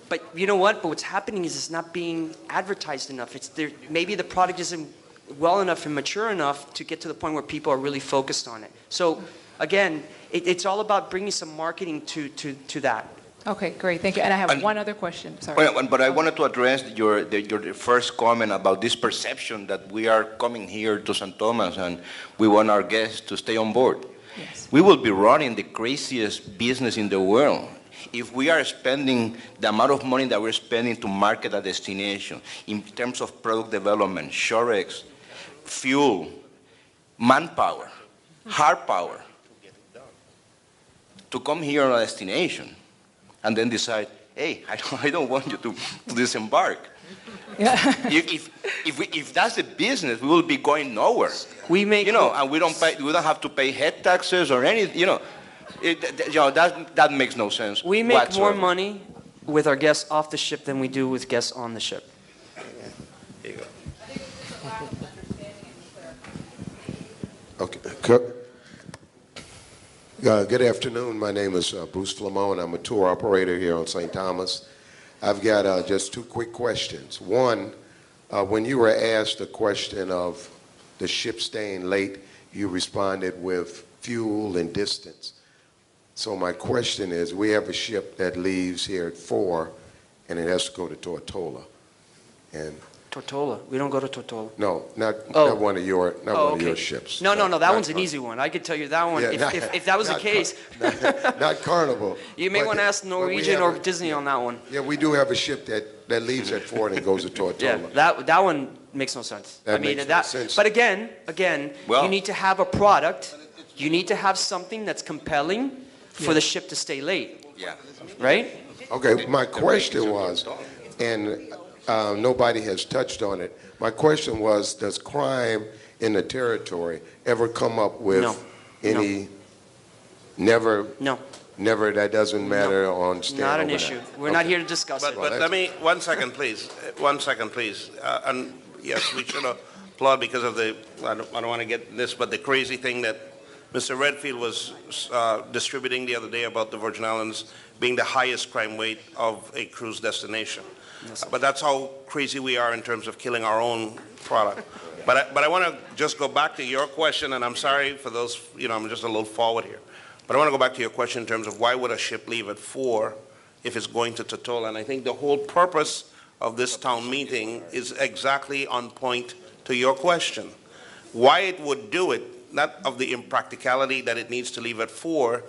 But you know what? But what's happening is it's not being advertised enough. Maybe the product isn't well enough and mature enough to get to the point where people are really focused on it. So again, it's all about bringing some marketing to that. Okay, great, thank you. And I have one other question, sorry. But I wanted to address your first comment about this perception that we are coming here to St. Thomas and we want our guests to stay on board. Yes. We will be running the craziest business in the world if we are spending the amount of money that we're spending to market a destination in terms of product development, Shorex, fuel, manpower, hard power, to come here on a destination and then decide, hey, I don't want you to disembark. Yeah. If that's the business, we will be going nowhere. We make, And we don't have to pay head taxes or anything. That makes no sense. we make whatsoever. more money with our guests off the ship than we do with guests on the ship. There you go. Okay. Good afternoon. My name is Bruce Flamone. I'm a tour operator here on St. Thomas. I've got just two quick questions. One, when you were asked the question of the ship staying late, you responded with fuel and distance. So my question is, we have a ship that leaves here at 4, and it has to go to Tortola. And Tortola. We don't go to Tortola. no, not Oh. one of your Okay. ships. No, that not one's an easy one. I could tell you that one. Yeah, If that was the case, not Carnival. you may But- want to ask but we Norwegian have or a- Disney on that one. Yeah, we do have a ship that leaves at 4 and it goes to Tortola. Yeah, that one makes no sense. That I mean, makes no sense. But again, Well- you need to have a product. You need to have something that's compelling for the ship to stay late, Yeah. right? Okay, my question was, and nobody has touched on it, my question was, does crime in the territory ever come up with No. any, never, No, that doesn't matter on staying not an overnight? issue. We're not here to discuss But, it. but let me, 1 second, please. 1 second, please. And yes, we should applaud because of the, I don't want to get this, but the crazy thing that Mr. Redfield was distributing the other day about the Virgin Islands being the highest crime rate of a cruise destination. But that's how crazy we are in terms of killing our own product. But I want to just go back to your question, and I'm sorry for those, I'm just a little forward here. But I want to go back to your question in terms of why would a ship leave at 4 if it's going to Tortola? And I think the whole purpose of this town meeting is exactly on point to your question. Why it would do it, not of the impracticality that it needs to leave at 4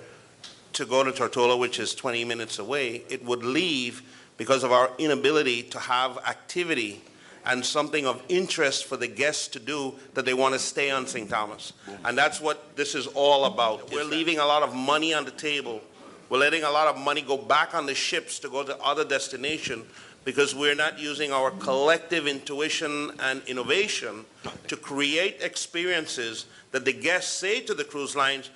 to go to Tortola, which is 20 minutes away, it would leave because of our inability to have activity and something of interest for the guests to do that they want to stay on St. Thomas. And that's what this is all about. We're leaving a lot of money on the table. We're letting a lot of money go back on the ships to go to other destinations because we're not using our collective intuition and innovation to create experiences that the guests say to the cruise lines,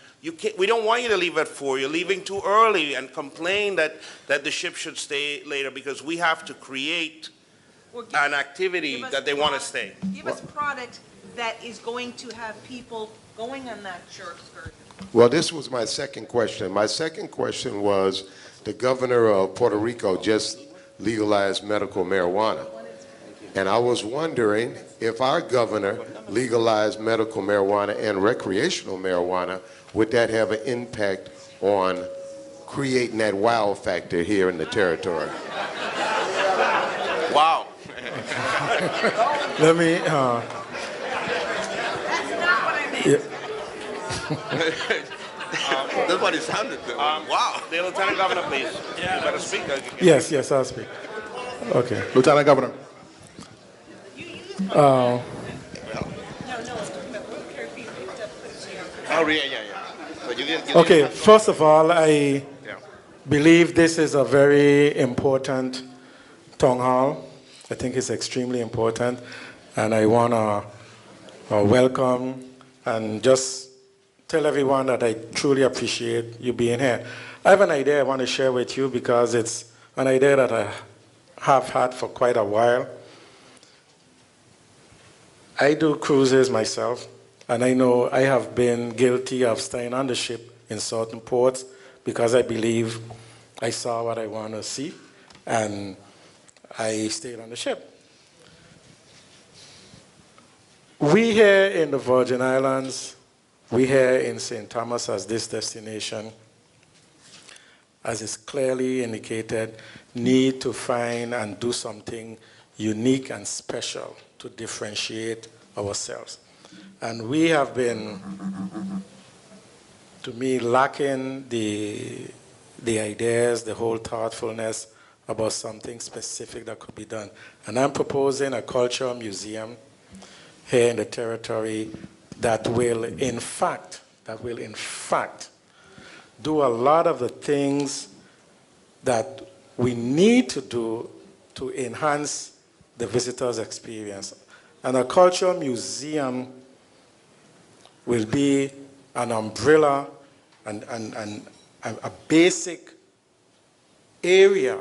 we don't want you to leave at 4. You're leaving too early, and complain that the ship should stay later because we have to create an activity that they want to stay. Give us product that is going to have people going on that shore excursion. Well, this was my second question. My second question was, the governor of Puerto Rico just legalized medical marijuana. And I was wondering if our governor legalized medical marijuana and recreational marijuana, would that have an impact on creating that wow factor here in the territory? Wow. Let me. That's not what I meant. That's what it sounded like. Wow. The Lieutenant Governor, please. You better speak. Yes, I'll speak. Okay. Lieutenant Governor. Oh, yeah. But you didn't Okay, first of all, I believe this is a very important town hall. I think it's extremely important, and I want to welcome and just tell everyone that I truly appreciate you being here. I have an idea I want to share with you because it's an idea that I have had for quite a while. I do cruises myself, and I know I have been guilty of staying on the ship in certain ports because I believe I saw what I want to see, and I stayed on the ship. We here in the Virgin Islands, we here in St. Thomas as this destination, as is clearly indicated, need to find and do something unique and special to differentiate ourselves. And we have been, to me, lacking the ideas, the whole thoughtfulness about something specific that could be done. And I'm proposing a cultural museum here in the territory that will in fact do a lot of the things that we need to do to enhance the visitor's experience. And a cultural museum will be an umbrella and a basic area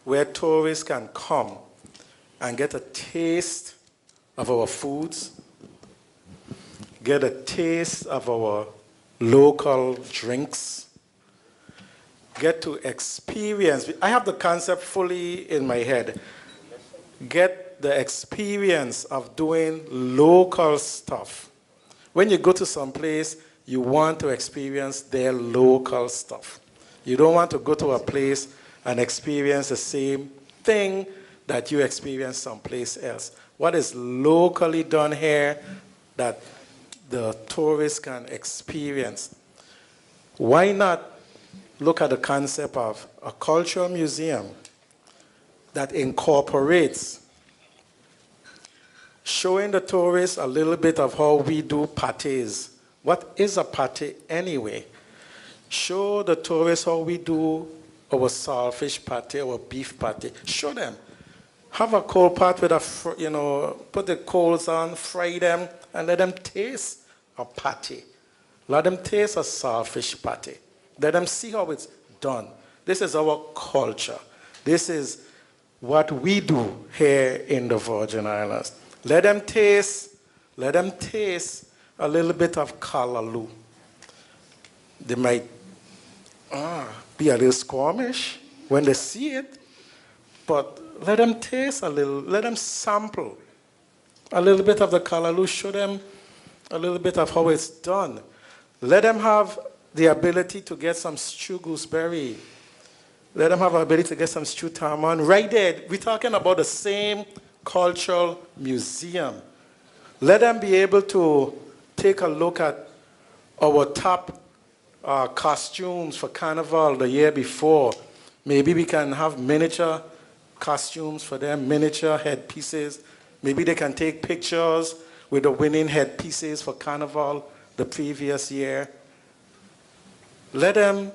where tourists can come and get a taste of our foods, get a taste of our local drinks, get to experience. I have the concept fully in my head. Get the experience of doing local stuff. When you go to some place, you want to experience their local stuff. You don't want to go to a place and experience the same thing that you experience someplace else. What is locally done here that the tourists can experience? Why not look at the concept of a cultural museum that incorporates showing the tourists a little bit of how we do pâtés. What is a pâté anyway? Show the tourists how we do our saltfish pâté, our beef pâté. Show them. Have a cold pot with put the coals on, fry them, and let them taste a pâté. Let them taste a saltfish pâté. Let them see how it's done. This is our culture. This is what we do here in the Virgin Islands. Let them taste a little bit of callaloo. They might be a little squeamish when they see it, but let them taste a little, let them sample a little bit of the callaloo, show them a little bit of how it's done. Let them have the ability to get some stew gooseberry. Let them have the ability to get some stew tarmon. Right there, we're talking about the same cultural museum. Let them be able to take a look at our top costumes for Carnival the year before. Maybe we can have miniature costumes for them, miniature headpieces. Maybe they can take pictures with the winning headpieces for Carnival the previous year. Let them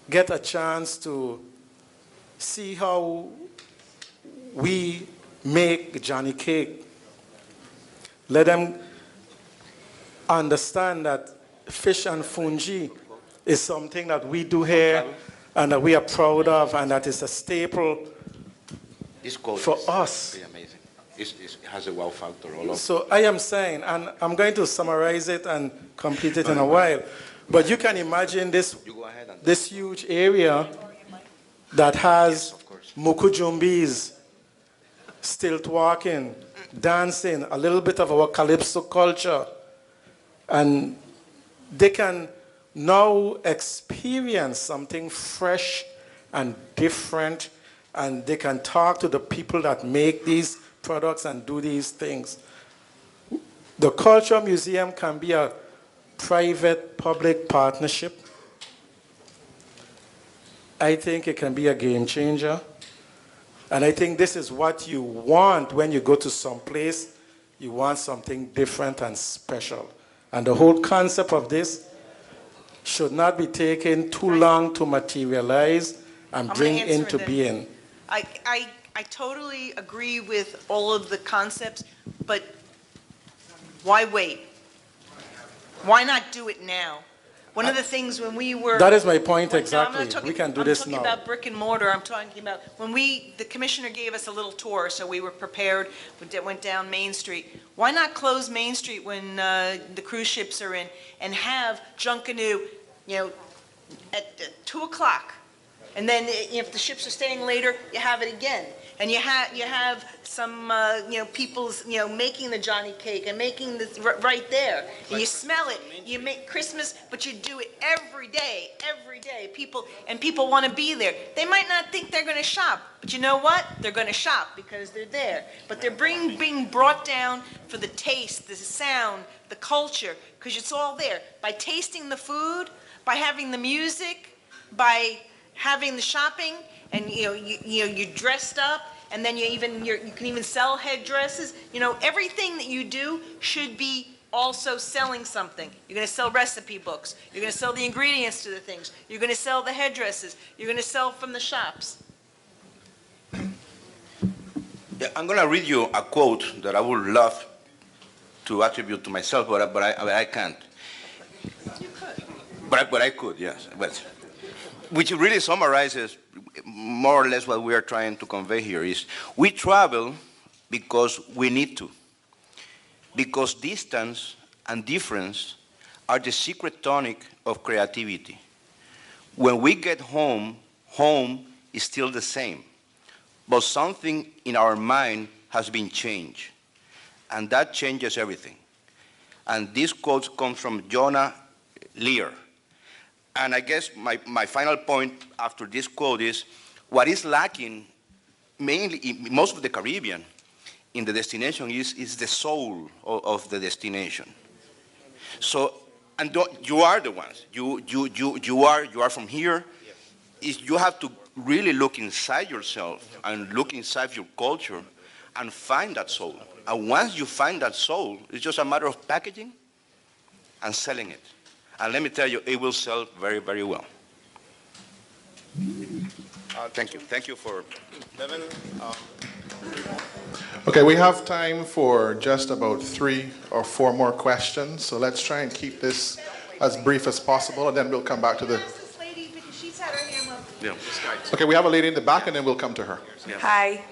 get a chance to see how we make Johnny cake. Let them understand that fish and fungi is something that we do here and that we are proud of, and that is a staple for us. Pretty amazing. It has a wow factor all over. So I am saying, and I'm going to summarize it and complete it in a while, but you can imagine this huge area that has mukujumbis, stilt walking, dancing, a little bit of our calypso culture. And they can now experience something fresh and different, and they can talk to the people that make these products and do these things. The Cultural Museum can be a private-public partnership. I think it can be a game changer. And I think this is what you want when you go to some place. You want something different and special. And the whole concept of this should not be taken too long to materialize and bring into being. I totally agree with all of the concepts, but why wait? Why not do it now? One of the things when we were... That is my point exactly. We can do this now. I'm talking about brick and mortar. I'm talking about when the commissioner gave us a little tour, so we were prepared. We went down Main Street. Why not close Main Street when the cruise ships are in and have Junkanoo, at 2 o'clock? And then if the ships are staying later, you have it again. And you have some, people's, making the Johnny cake and making this right there. And you smell it. You make Christmas, but you do it every day, every day. People want to be there. They might not think they're going to shop, but you know what? They're going to shop because they're there. But they're being brought down for the taste, the sound, the culture, because it's all there. By tasting the food, by having the music, by having the shopping, and you're dressed up, and then you can even sell headdresses. Everything that you do should be also selling something. You're going to sell recipe books. You're going to sell the ingredients to the things. You're going to sell the headdresses. You're going to sell from the shops. Yeah, I'm going to read you a quote that I would love to attribute to myself, but I can't. You could. But I could, yes. But, which really summarizes more or less what we are trying to convey here is we travel because we need to. Because distance and difference are the secret tonic of creativity. When we get home, home is still the same. But something in our mind has been changed. And that changes everything. And this quote comes from Jonah Lear. And I guess my final point after this quote is, what is lacking mainly in most of the Caribbean in the destination is the soul of the destination. So, and you are the ones. You are from here. You have to really look inside yourself and look inside your culture and find that soul. And once you find that soul, it's just a matter of packaging and selling it. And let me tell you, it will sell very, very well. Thank you. Thank you for... Devin, Okay, we have time for just about 3 or 4 more questions, so let's try and keep this as brief as possible, and then we'll come back to the... Yeah. Okay, we have a lady in the back, and then we'll come to her. Yeah. Hi.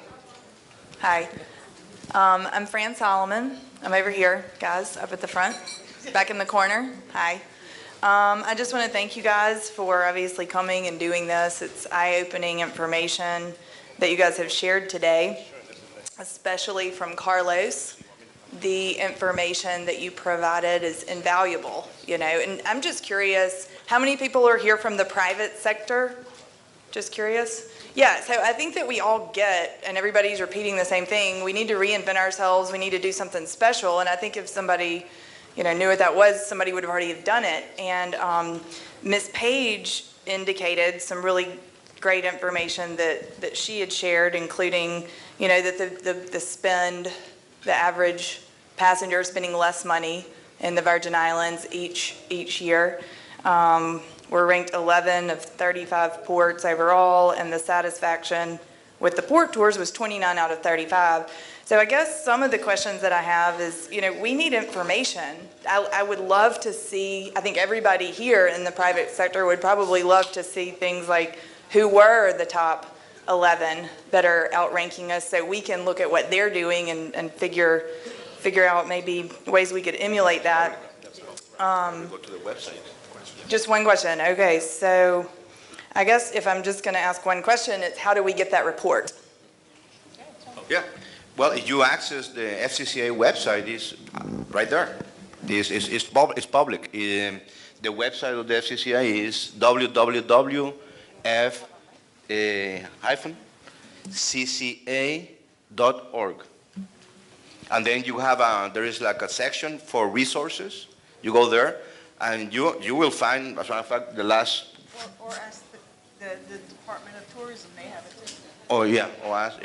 Hi. I'm Fran Solomon. I'm over here, guys, up at the front, back in the corner. Hi. I just want to thank you guys for obviously coming and doing this. It's eye-opening information that you guys have shared today, especially from Carlos. The information that you provided is invaluable, you know, and I'm just curious, how many people are here from the private sector? Just curious. Yeah, so I think that we all get, and everybody's repeating the same thing, we need to reinvent ourselves, we need to do something special, and I think if somebody, you know, knew what that was, somebody would have already done it. And Ms. Page indicated some really great information that she had shared, including, you know, that the spend, the average passenger spending less money in the Virgin Islands each year. We're ranked 11 of 35 ports overall, and the satisfaction with the port tours was 29 out of 35. So I guess some of the questions that I have is, you know, we need information. I would love to see, I think everybody here in the private sector would probably love to see things like who were the top 11 that are outranking us, so we can look at what they're doing and figure out maybe ways we could emulate that. Go to the website. Just one question. Okay, so I guess if I'm just going to ask one question, it's how do we get that report? Yeah. Well, if you access the FCCA website, it's right there. It's public. The website of the FCCA is www.cca.org. And then you have there is like a section for resources. You go there, and you will find, as a matter of fact, the last... Or ask the Department of Tourism, they have it too. Oh, yeah, or ask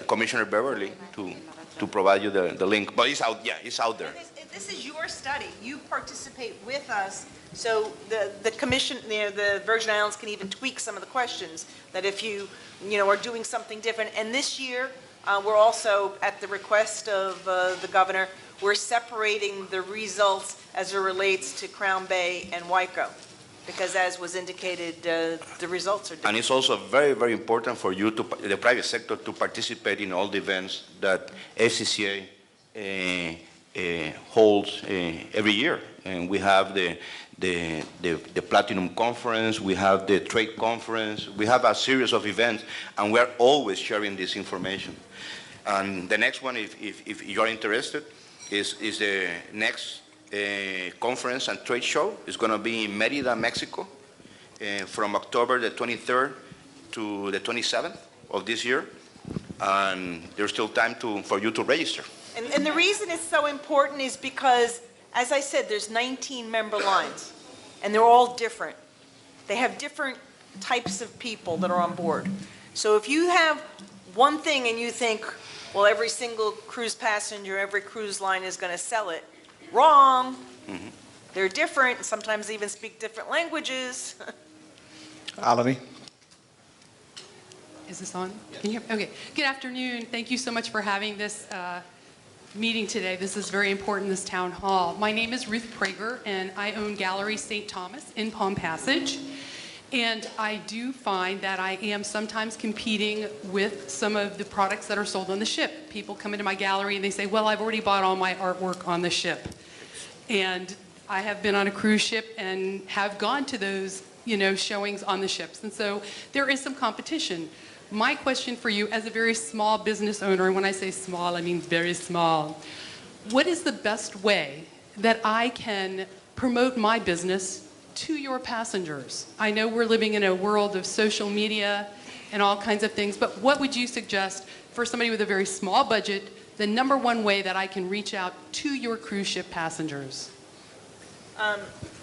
Commissioner Beverly to provide you the link. But it's out, yeah, it's out there. This is your study. You participate with us, so the commission, the Virgin Islands can even tweak some of the questions that if you are doing something different. And this year, we're also, at the request of the governor, we're separating the results as it relates to Crown Bay and Waiko, because as was indicated, the results are different. And it's also very, very important for you, the private sector, to participate in all the events that FCCA holds every year. And we have the Platinum Conference, we have the Trade Conference, we have a series of events, and we're always sharing this information. And the next one, if you're interested, is the next conference and trade show. It's going to be in Mérida, Mexico, from October the 23rd to the 27th of this year. And there's still time for you to register. And the reason it's so important is because, as I said, there's 19 member lines, and they're all different. They have different types of people that are on board. So if you have one thing and you think, well, every single cruise passenger, every cruise line is going to sell it, wrong. Mm-hmm. They're different, and sometimes even speak different languages. Alani? Is this on? Can you hear? Okay. Good afternoon. Thank you so much for having this meeting today. This is very important, this town hall. My name is Ruth Prager, and I own Gallery St. Thomas in Palm Passage. And I do find that I am sometimes competing with some of the products that are sold on the ship. People come into my gallery and they say, well, I've already bought all my artwork on the ship. And I have been on a cruise ship and have gone to those, showings on the ships. And so there is some competition. My question for you as a very small business owner, and when I say small, I mean very small, what is the best way that I can promote my business to your passengers? I know we're living in a world of social media and all kinds of things, but what would you suggest for somebody with a very small budget, the number one way that I can reach out to your cruise ship passengers?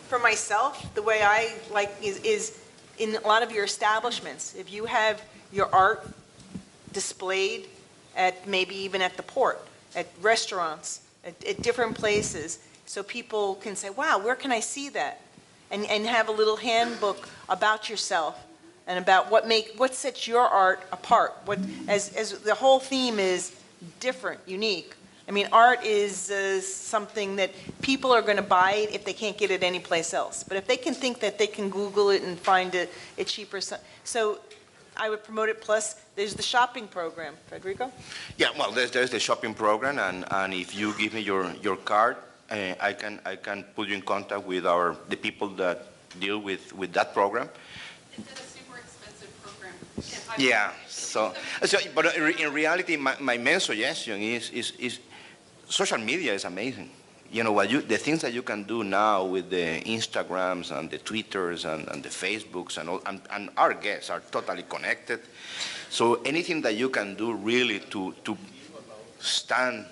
For myself, the way I like is in a lot of your establishments, if you have your art displayed at maybe even at the port, at restaurants, at different places, so people can say, wow, where can I see that? And have a little handbook about yourself and about what sets your art apart. As the whole theme is different, unique. I mean, art is something that people are going to buy it if they can't get it anyplace else. But if they can think that they can Google it and find it cheaper, so I would promote it. Plus, there's the shopping program. Federico? Yeah, well, there's the shopping program, and if you give me your card, I can put you in contact with the people that deal with that program. Is it a super expensive program? Yeah. But in reality, my main suggestion is social media is amazing. The things that you can do now with the Instagrams and the Twitters and the Facebooks and all, and our guests are totally connected. So anything that you can do really to stand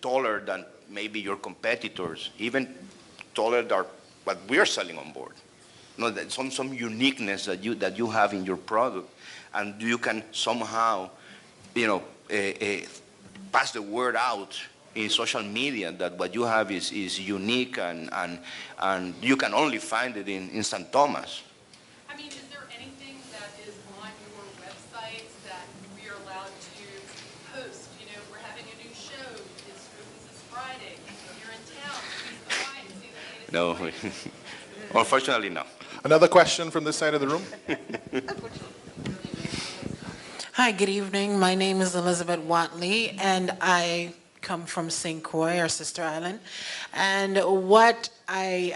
taller than maybe your competitors, even taller than what we are selling on board. Some uniqueness that you have in your product, and you can somehow, pass the word out in social media that what you have is unique and you can only find it in St. Thomas. I mean, is there anything that is on your website that we are allowed to post? We're having a new show. This is Friday. You're in town. Please come by and see the latest. No, unfortunately, no. Another question from this side of the room. Hi, good evening. My name is Elizabeth Watley, and I come from St. Croix, our sister island. And what I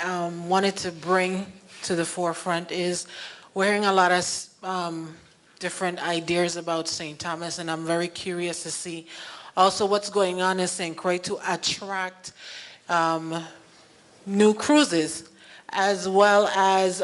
wanted to bring to the forefront is we're hearing a lot of different ideas about St. Thomas, and I'm very curious to see also what's going on in St. Croix to attract new cruises. As well as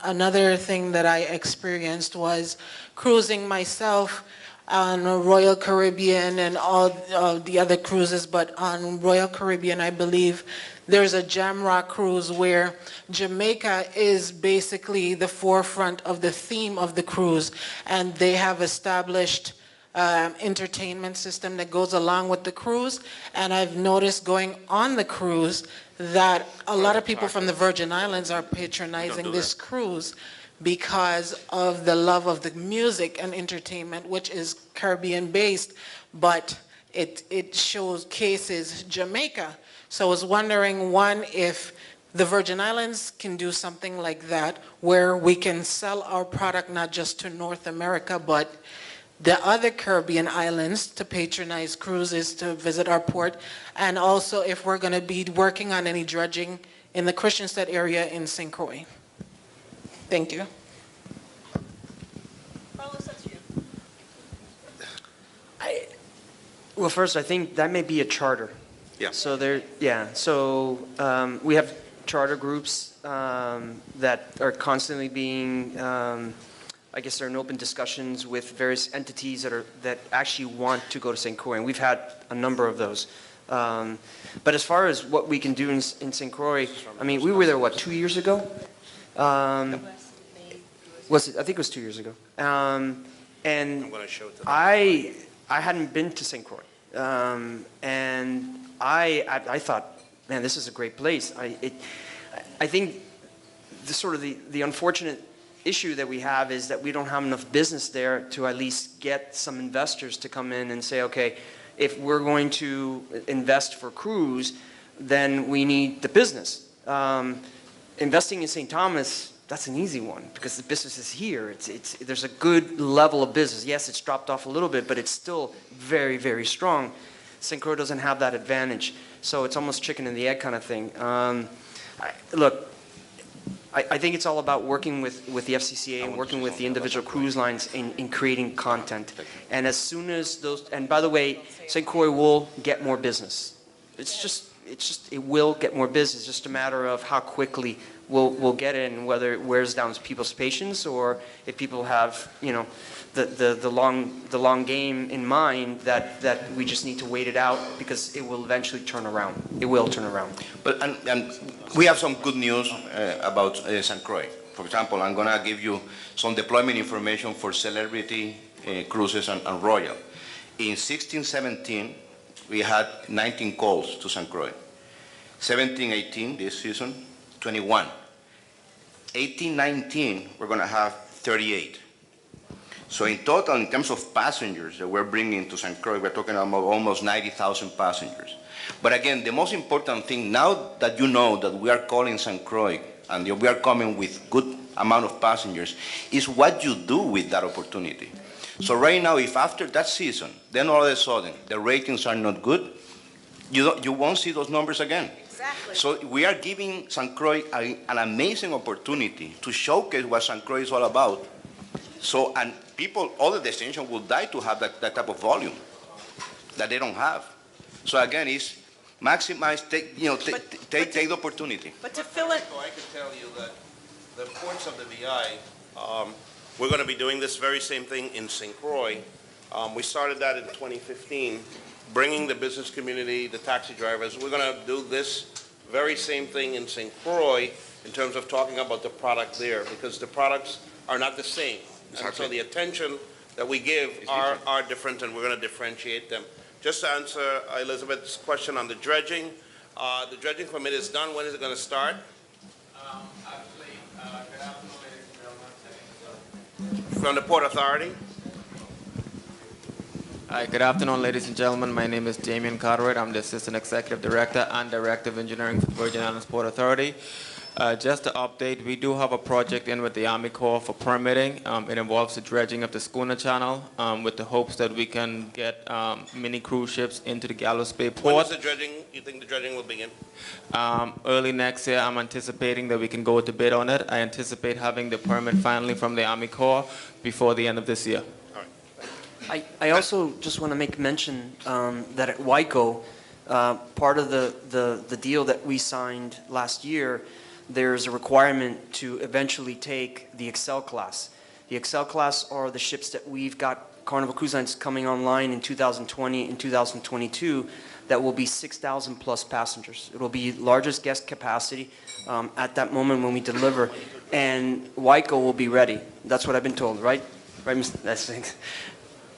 another thing that I experienced was cruising myself on Royal Caribbean and all the other cruises, but on Royal Caribbean, I believe there's a Jamrock cruise where Jamaica is basically the forefront of the theme of the cruise, and they have established entertainment system that goes along with the cruise. And I've noticed going on the cruise that a lot of people from the Virgin Islands are patronizing this cruise because of the love of the music and entertainment, which is Caribbean based, but it showcases Jamaica. So I was wondering, one, if the Virgin Islands can do something like that, where we can sell our product not just to North America, but the other Caribbean islands to patronize cruises to visit our port, and also if we're going to be working on any dredging in the Christiansted area in St. Croix. Thank you. Carlos, that's you. Well, first, I think that may be a charter. Yeah. So we have charter groups that are constantly being I guess they're in open discussions with various entities that actually want to go to St. Croix, and we've had a number of those. But as far as what we can do in St. Croix, I mean, we were there, 2 years ago? I think it was 2 years ago. And I hadn't been to St. Croix. And I thought, man, this is a great place. I think the unfortunate issue that we have is that we don't have enough business there to at least get some investors to come in and say, okay, if we're going to invest for cruise, then we need the business. Investing in St. Thomas, that's an easy one because the business is here. There's a good level of business. Yes, it's dropped off a little bit, but it's still very, very strong. St. Croix doesn't have that advantage. So it's almost chicken and the egg kind of thing. Look, I think it's all about working with the FCCA and working with the individual cruise lines in creating content. And as soon as those, and by the way, St. Croix will get more business. It will get more business. It's just a matter of how quickly we'll get it and whether it wears down people's patience or if people have, you know, the long game in mind that we just need to wait it out because it will eventually turn around. It will turn around. But and we have some good news about St. Croix. For example, I'm going to give you some deployment information for Celebrity Cruises and Royal. In 16-17, we had 19 calls to St. Croix. 17-18 this season, 21. 18-19, we're going to have 38. So in total, in terms of passengers that we're bringing to St. Croix, we're talking about almost 90,000 passengers. But again, the most important thing, now that you know that we are calling St. Croix and we are coming with good amount of passengers, is what you do with that opportunity. So right now, if after that season, then all of a sudden, the ratings are not good, you won't see those numbers again. Exactly. So we are giving St. Croix an amazing opportunity to showcase what St. Croix is all about. So, and people, all the destinations will die to have that type of volume that they don't have. So again, it's maximize, take the opportunity. But to fill it, I can tell you that the ports of the VI, we're going to be doing this very same thing in St. Croix. We started that in 2015, bringing the business community, the taxi drivers. We're going to do this very same thing in St. Croix in terms of talking about the product there, because the products are not the same. And so the attention that we give are different, and we're going to differentiate them. Just to answer Elizabeth's question on the dredging permit is done. When is it going to start? Good afternoon, ladies and gentlemen. From the Port Authority. Hi, good afternoon, ladies and gentlemen. My name is Damian Cartwright. I'm the Assistant Executive Director and Director of Engineering for the Virgin Islands Port Authority. Just to update, we do have a project in with the Army Corps for permitting. It involves the dredging of the schooner channel with the hopes that we can get mini cruise ships into the Gallows Bay port. When is the dredging, you think the dredging will begin? Early next year. I'm anticipating that we can go to bid on it. I anticipate having the permit finally from the Army Corps before the end of this year. I also just want to make mention that at WICO, part of the deal that we signed last year, there's a requirement to eventually take the Excel class. The Excel class are the ships that we've got Carnival Cruise Lines coming online in 2020 and 2022 that will be 6,000 plus passengers. It will be largest guest capacity at that moment when we deliver, and WICO will be ready. That's what I've been told, right? Right, Mr. That's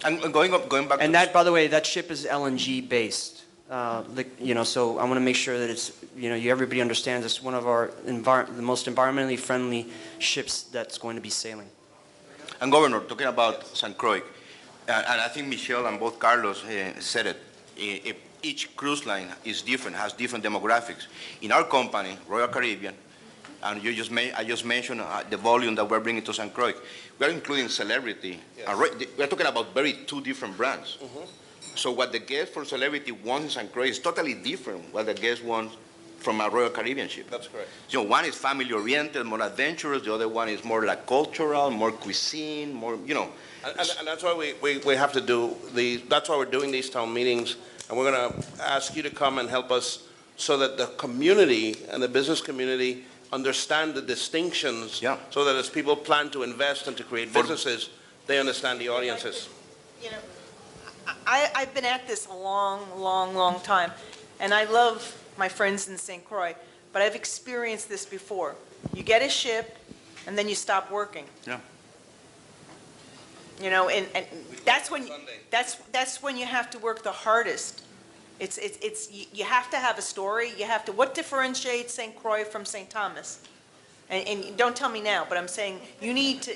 And going back. And that, by the way, that ship is LNG based. So I want to make sure that it's, everybody understands it's one of our the most environmentally friendly ships that's going to be sailing. And Governor, talking about St. Croix, and I think Michelle and both Carlos said it, each cruise line is different, has different demographics. In our company, Royal Caribbean, and I just mentioned the volume that we're bringing to St. Croix. We're including Celebrity. Yes. We're talking about two different brands. Mm-hmm. So what the guest for Celebrity wants in St. Croix is totally different what the guest wants from a Royal Caribbean ship. That's correct. One is family-oriented, more adventurous. The other one is more like cultural, more cuisine, more, And that's why we have to do that's why we're doing these town meetings. And we're going to ask you to come and help us so that the community and the business community understand the distinctions, so that as people plan to invest and to create businesses, they understand the audiences. I've been at this a long time, and I love my friends in St. Croix, but I've experienced this before. You get a ship, and then you stop working. Yeah. And that's when you have to work the hardest. You have to have a story. What differentiates St. Croix from St. Thomas? And don't tell me now, but I'm saying you need to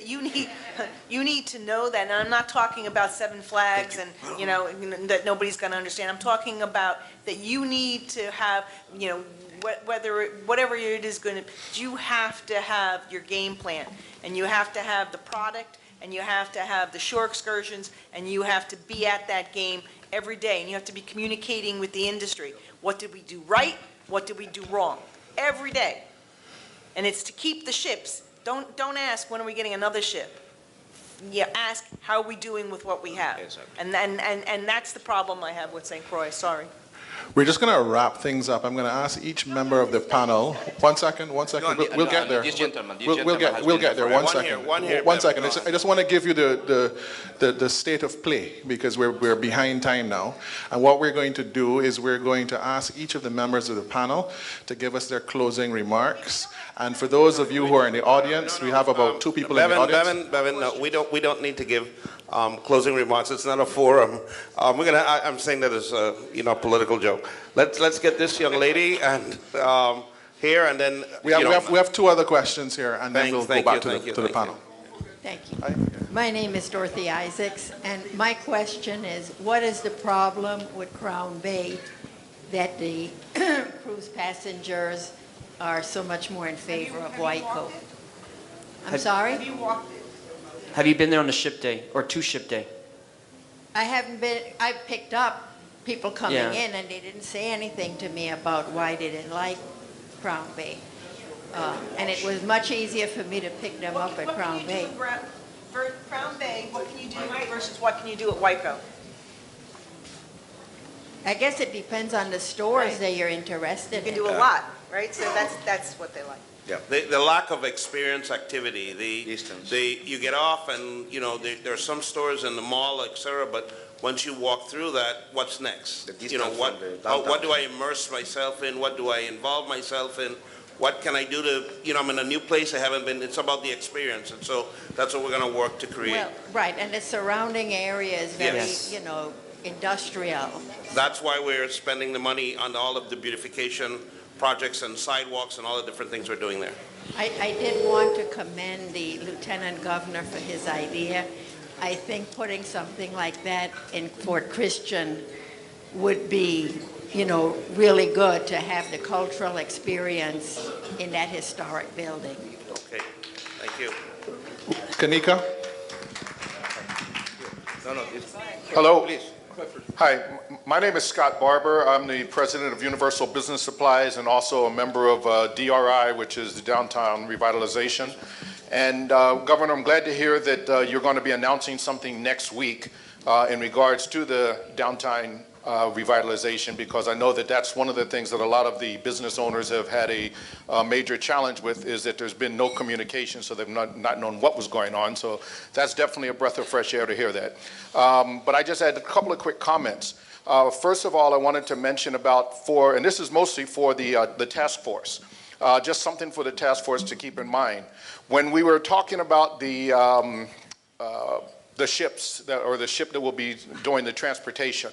know that. And I'm not talking about 7 flags and, that nobody's going to understand. I'm talking about that you need to have, whatever it is going to, you have to have your game plan, and you have to have the product, and you have to have the shore excursions, and you have to be at that game every day, and you have to be communicating with the industry. What did we do right? What did we do wrong? Every day. And it's to keep the ships. Don't ask, when are we getting another ship? You ask, how are we doing with what we have? Exactly. And that's the problem I have with St. Croix, sorry. We're just going to wrap things up. I'm going to ask each member of the panel. One second. We'll get there. This gentleman We'll get there. One second. One second. I just want to give you the state of play, because we're behind time now. And what we're going to do is we're going to ask each of the members of the panel to give us their closing remarks. And for those of you who are in the audience, we have about 2 people in the audience. Bevan, no, we don't need to give closing remarks. It's not a forum. I'm saying that as a political joke. Let's get this young lady and here, and then we have 2 other questions here, and then we'll go back to the panel. Thank you. My name is Dorothy Isaacs, and my question is, what is the problem with Crown Bay that the cruise passengers are so much more in favor of Waco? I'm sorry? Have you been there on a ship day or 2 ship day? I haven't been. I picked up people coming in, and they didn't say anything to me about why they didn't like Crown Bay. And it was much easier for me to pick them up at Crown Bay. For Crown Bay, what can you do versus what can you do at Waco? I guess it depends on the stores that you're interested in. You can do a lot, right? So that's what they like. Yeah, the lack of experience activity, you get off and, there are some stores in the mall, etc., but once you walk through that, what's next? What do I immerse myself in? What do I involve myself in? What can I do to, I'm in a new place I haven't been, it's about the experience, and so that's what we're going to work to create. Well, right, and the surrounding area is very, industrial. That's why we're spending the money on all of the beautification projects and sidewalks and all the different things we're doing there. I did want to commend the Lieutenant Governor for his idea. I think putting something like that in Fort Christian would be, really good to have the cultural experience in that historic building. Okay, thank you. Kanika? Hello. Please. Hi, my name is Scott Barber. I'm the president of Universal Business Supplies and also a member of DRI, which is the Downtown Revitalization. And Governor, I'm glad to hear that you're going to be announcing something next week in regards to the downtown revitalization, because I know that that's one of the things that a lot of the business owners have had a major challenge with, is that there's been no communication, so they've not known what was going on. So that's definitely a breath of fresh air to hear that. But I just had a couple of quick comments. First of all, I wanted to mention and this is mostly for the task force, just something for the task force to keep in mind. When we were talking about the ships, the ship that will be doing the transportation,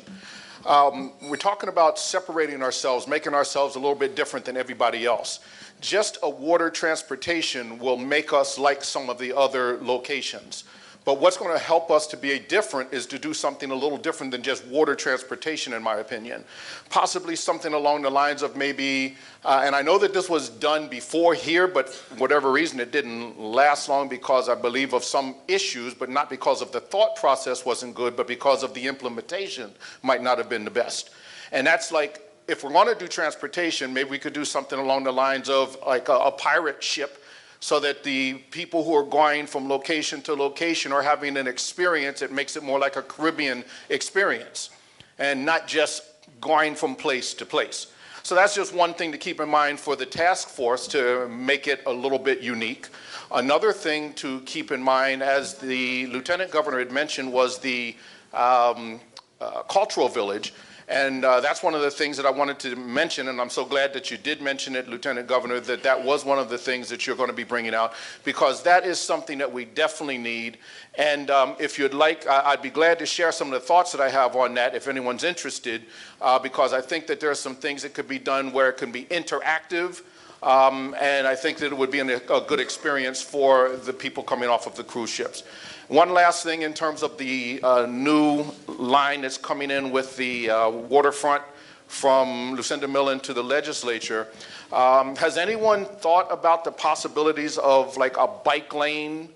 we're talking about separating ourselves, making ourselves a little bit different than everybody else. Just a water transportation will make us like some of the other locations. But what's going to help us to be different is to do something a little different than just water transportation, in my opinion. Possibly something along the lines of maybe, and I know that this was done before here, but for whatever reason it didn't last long because I believe of some issues, but not because of the thought process wasn't good, but because of the implementation might not have been the best. And that's like, if we're going to do transportation, maybe we could do something along the lines of like a pirate ship, so that the people who are going from location to location are having an experience that makes it more like a Caribbean experience and not just going from place to place. So that's just one thing to keep in mind for the task force to make it a little bit unique. Another thing to keep in mind, as the Lieutenant Governor had mentioned, was the cultural village. And that's one of the things that I wanted to mention, and I'm so glad that you did mention it, Lieutenant Governor, that was one of the things that you're going to be bringing out, because that is something that we definitely need. And if you'd like, I'd be glad to share some of the thoughts that I have on that if anyone's interested, because I think that there are some things that could be done where it can be interactive, And I think that it would be a good experience for the people coming off of the cruise ships. One last thing in terms of the new line that's coming in with the waterfront from Lucinda Millen to the legislature. Has anyone thought about the possibilities of like a bike lane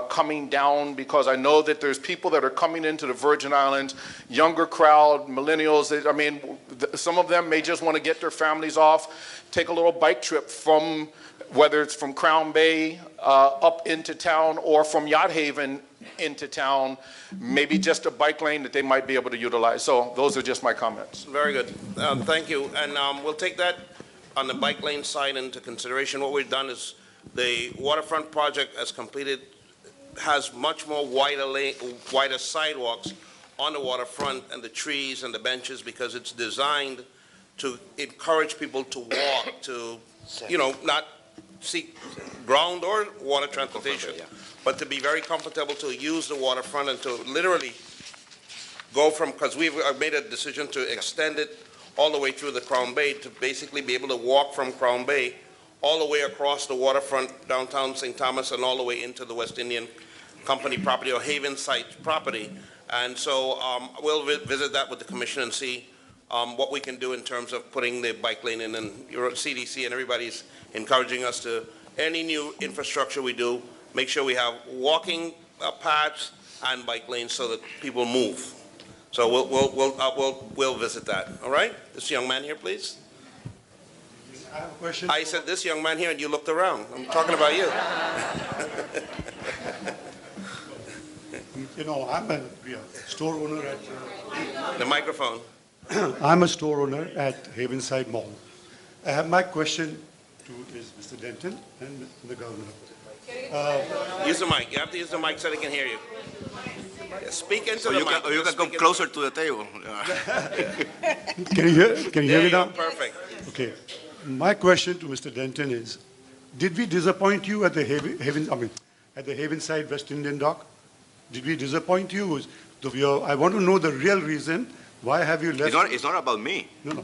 coming down? Because I know that there's people that are coming into the Virgin Islands, younger crowd, millennials. I mean, some of them may just want to get their families off, take a little bike trip from, whether it's from Crown Bay up into town or from Yacht Haven into town, maybe just a bike lane that they might be able to utilize. So those are just my comments. Very good. Thank you. And we'll take that on the bike lane side into consideration. What we've done is the waterfront project as completed has much more wider sidewalks on the waterfront and the trees and the benches because it's designed to encourage people to walk, to, you know, not seek ground or water transportation, but to be very comfortable to use the waterfront and to literally go from, because we've made a decision to extend it all the way through the Crown Bay to basically be able to walk from Crown Bay all the way across the waterfront downtown St. Thomas and all the way into the West Indian Company property or Haven site property. And so we'll visit that with the commission and see what we can do in terms of putting the bike lane in. And your CDC and everybody's encouraging us to, any new infrastructure we do, make sure we have walking paths and bike lanes so that people move. So we'll visit that. All right? This young man here, please. I have a question. I said this young man here, and you looked around. I'm talking about you. You know, I'm a store owner at... the microphone. I'm a store owner at Havenside Mall. I have my question to Mr. Denton and the governor. Use the mic. You have to use the mic so they can hear you. Yeah, speak into the mic. Or you can come closer to the table. Can you hear me now? Perfect. Okay. My question to Mr. Denton is, did we disappoint you at the at the Havenside West Indian Dock? Did we disappoint you? I want to know the real reason. Why have you left? It's not about me. No.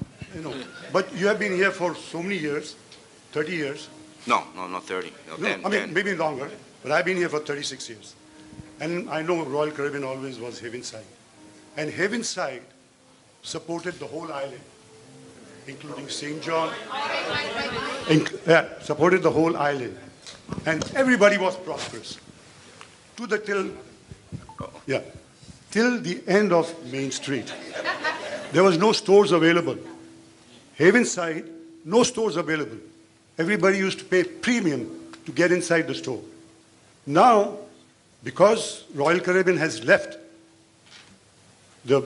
But you have been here for so many years, 30 years. No, not 30. No, 10, I mean, maybe longer, but I've been here for 36 years. And I know Royal Caribbean always was Havenside. And Havenside supported the whole island, including St. John. Supported the whole island. And everybody was prosperous. Till the end of Main Street. There was no stores available. Havenside, no stores available. Everybody used to pay premium to get inside the store. Now, because Royal Caribbean has left the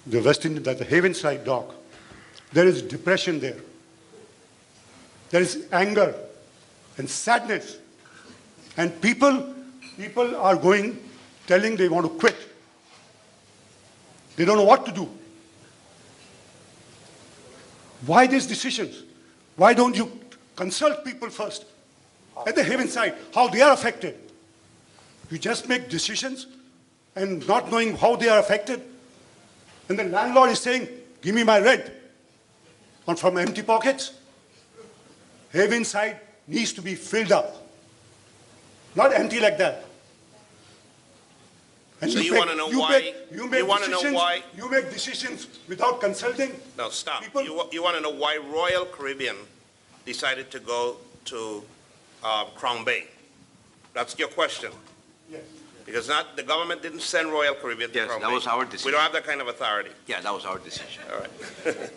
West Indian, the Havenside dock, there is depression there. There is anger and sadness. And people are telling they want to quit. They don't know what to do. Why these decisions? Why don't you consult people first at the Havenside, how they are affected? You just make decisions and not knowing how they are affected. And the landlord is saying, give me my rent. And from empty pockets. Havenside needs to be filled up. Not empty like that. And so you want to know why? You make decisions without consulting? No, stop. You want to know why Royal Caribbean decided to go to Crown Bay? That's your question. Yes. Because the government didn't send Royal Caribbean to Crown Bay. Yes, that was our decision. We don't have that kind of authority. Yeah, that was our decision. All right.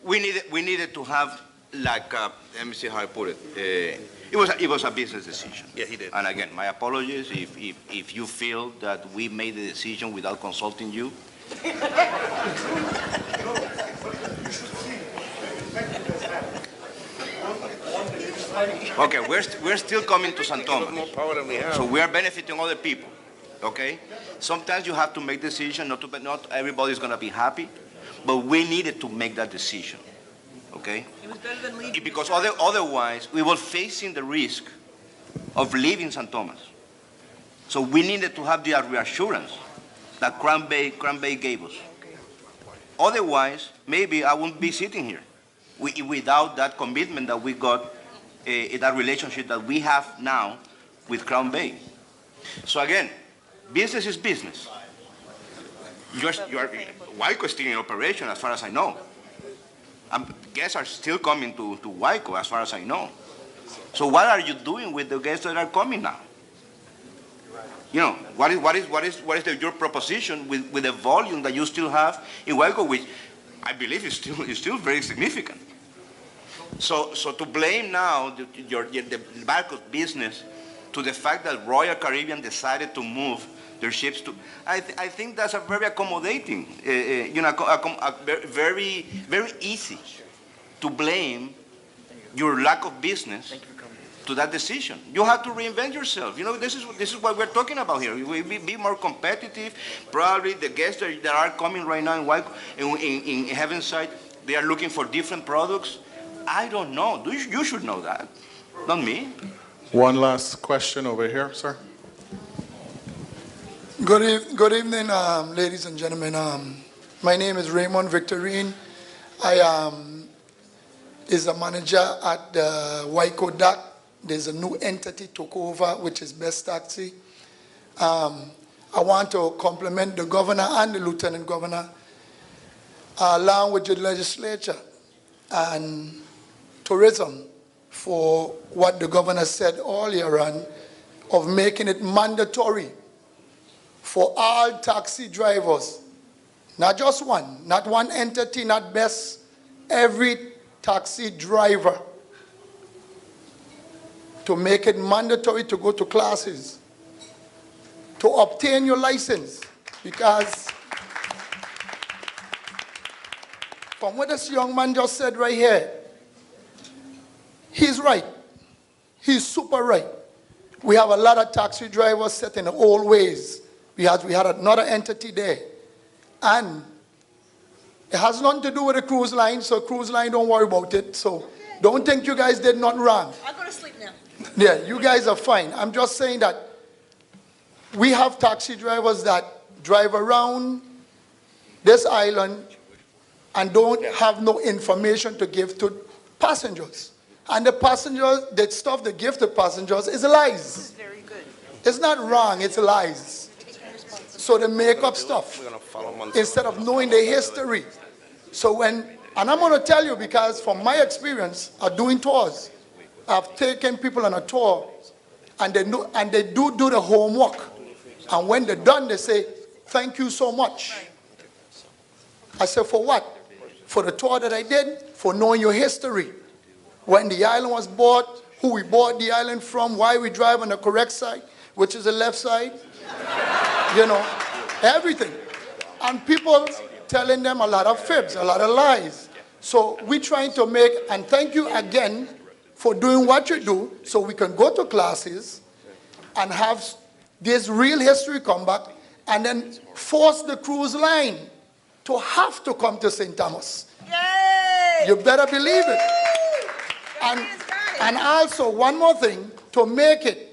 we needed to have, like, let me see how I put it. It was a business decision. Yeah, he did. And again, my apologies if you feel that we made the decision without consulting you. Okay, we're still coming to St. Thomas. More power than we have. So we are benefiting other people. Okay? Sometimes you have to make decisions, not everybody's going to be happy, but we needed to make that decision. Okay? It was better than leaving. Because otherwise, we were facing the risk of leaving St. Thomas. So we needed to have the reassurance that Crown Bay gave us. Otherwise, maybe I wouldn't be sitting here without that commitment that we got that relationship that we have now with Crown Bay. So again, business is business. Waiko is still in operation as far as I know. Guests are still coming to Waiko as far as I know. So what are you doing with the guests that are coming now? You know, what is your proposition with the volume that you still have in Waiko, which I believe is still very significant. So to blame now the Barcos business to the fact that Royal Caribbean decided to move their ships to, I think that's a very accommodating, very easy to blame your lack of business to that decision. You have to reinvent yourself. You know, this is what we're talking about here. We be more competitive. Probably the guests that are coming right now in Waiko, in Heavenside, they are looking for different products. I don't know. You should know that, not me. One last question over here, sir. Good evening, ladies and gentlemen. My name is Raymond Victorine. I is a manager at the Waiko Dock. There's a new entity took over, which is Best Taxi. I want to compliment the governor and the lieutenant governor, along with the legislature and tourism, for what the governor said earlier on of making it mandatory for all taxi drivers, not just one, not one entity, not Best, every taxi driver, to make it mandatory to go to classes, to obtain your license. Because from what this young man just said right here, he's right. He's super right. We have a lot of taxi drivers set in the old ways. We had another entity there. And it has nothing to do with the cruise line, so cruise line, don't worry about it. So don't think you guys did nothing wrong. I'll go to sleep now. Yeah, you guys are fine. I'm just saying that we have taxi drivers that drive around this island and don't have no information to give to passengers. And the passengers, the stuff they give to passengers is lies. This is very good. It's not wrong, it's lies. So they make up stuff instead of knowing the history. So and I'm going to tell you, because from my experience of doing tours, I've taken people on a tour, and they do the homework. And when they're done, they say, "Thank you so much." I said, "For what?" "For the tour that I did, for knowing your history. When the island was bought, who we bought the island from, why we drive on the correct side, which is the left side. You know, everything." And people telling them a lot of fibs, a lot of lies. So we're trying to make, and thank you again for doing what you do, so we can go to classes and have this real history come back, and then force the cruise line to have to come to St. Thomas. Yay! You better believe it. And also, one more thing, to make it,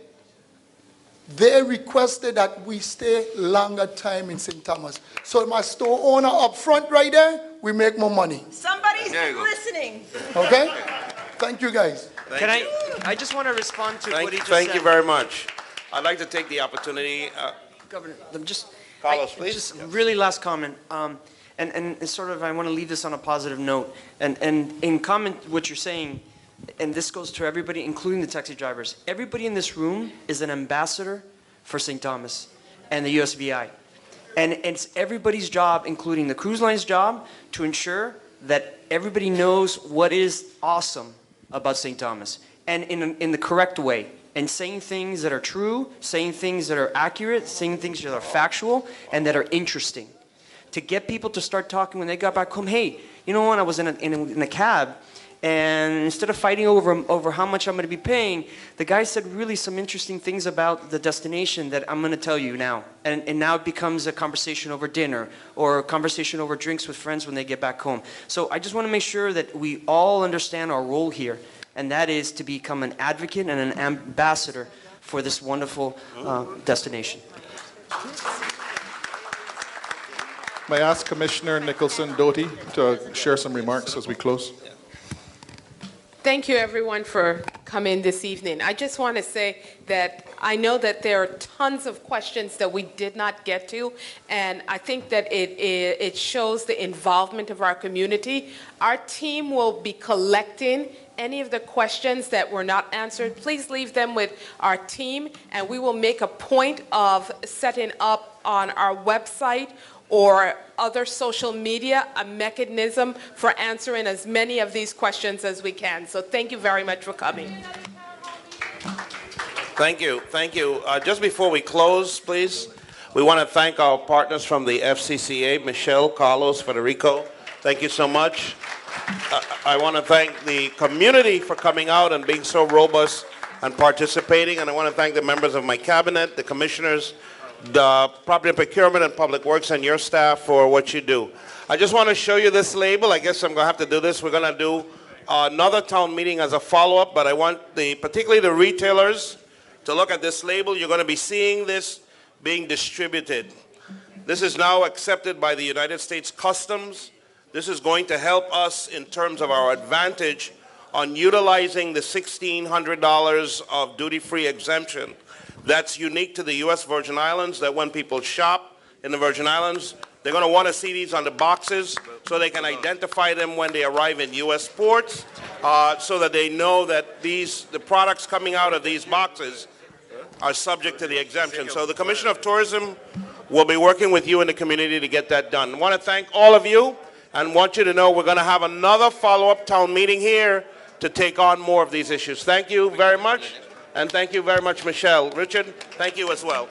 they requested that we stay longer time in St. Thomas. So my store owner up front right there, we make more money. Somebody's listening. Okay? Thank you, guys. I just want to respond to what he just said. Thank you very much. I'd like to take the opportunity. Governor, Carlos, please. Just really last comment. And sort of, I want to leave this on a positive note. And in comment, what you're saying, and this goes to everybody, including the taxi drivers. Everybody in this room is an ambassador for St. Thomas and the USVI. And it's everybody's job, including the cruise line's job, to ensure that everybody knows what is awesome about St. Thomas, and in the correct way, and saying things that are true, saying things that are accurate, saying things that are factual, and that are interesting. To get people to start talking when they got back home, hey, you know what, I was in a cab, and instead of fighting over how much I'm going to be paying, the guy said really some interesting things about the destination that I'm going to tell you now. And now it becomes a conversation over dinner or a conversation over drinks with friends when they get back home. So I just want to make sure that we all understand our role here, and that is to become an advocate and an ambassador for this wonderful destination. May I ask Commissioner Nicholson Doty to share some remarks as we close? Thank you, everyone, for come in this evening. I just want to say that I know that there are tons of questions that we did not get to, and I think that it shows the involvement of our community. Our team will be collecting any of the questions that were not answered. Please leave them with our team, and we will make a point of setting up on our website or other social media a mechanism for answering as many of these questions as we can. So thank you very much for coming. Thank you. Thank you. Just before we close, please, we want to thank our partners from the FCCA, Michelle, Carlos, Federico. Thank you so much. I want to thank the community for coming out and being so robust and participating. And I want to thank the members of my cabinet, the commissioners, the Property Procurement and Public Works, and your staff for what you do. I just want to show you this label. I guess I'm going to have to do this. We're going to do another town meeting as a follow-up, but I want particularly the retailers to look at this label. You're going to be seeing this being distributed. This is now accepted by the United States Customs. This is going to help us in terms of our advantage on utilizing the $1,600 of duty-free exemption. That's unique to the U.S. Virgin Islands, that when people shop in the Virgin Islands, they're going to want to see these on the boxes so they can identify them when they arrive in U.S. ports, so that they know that the products coming out of these boxes are subject to the exemption. So the Commissioner of Tourism will be working with you in the community to get that done. I want to thank all of you and want you to know we're going to have another follow-up town meeting here to take on more of these issues. Thank you very much. And thank you very much, Michelle. Richard, thank you as well.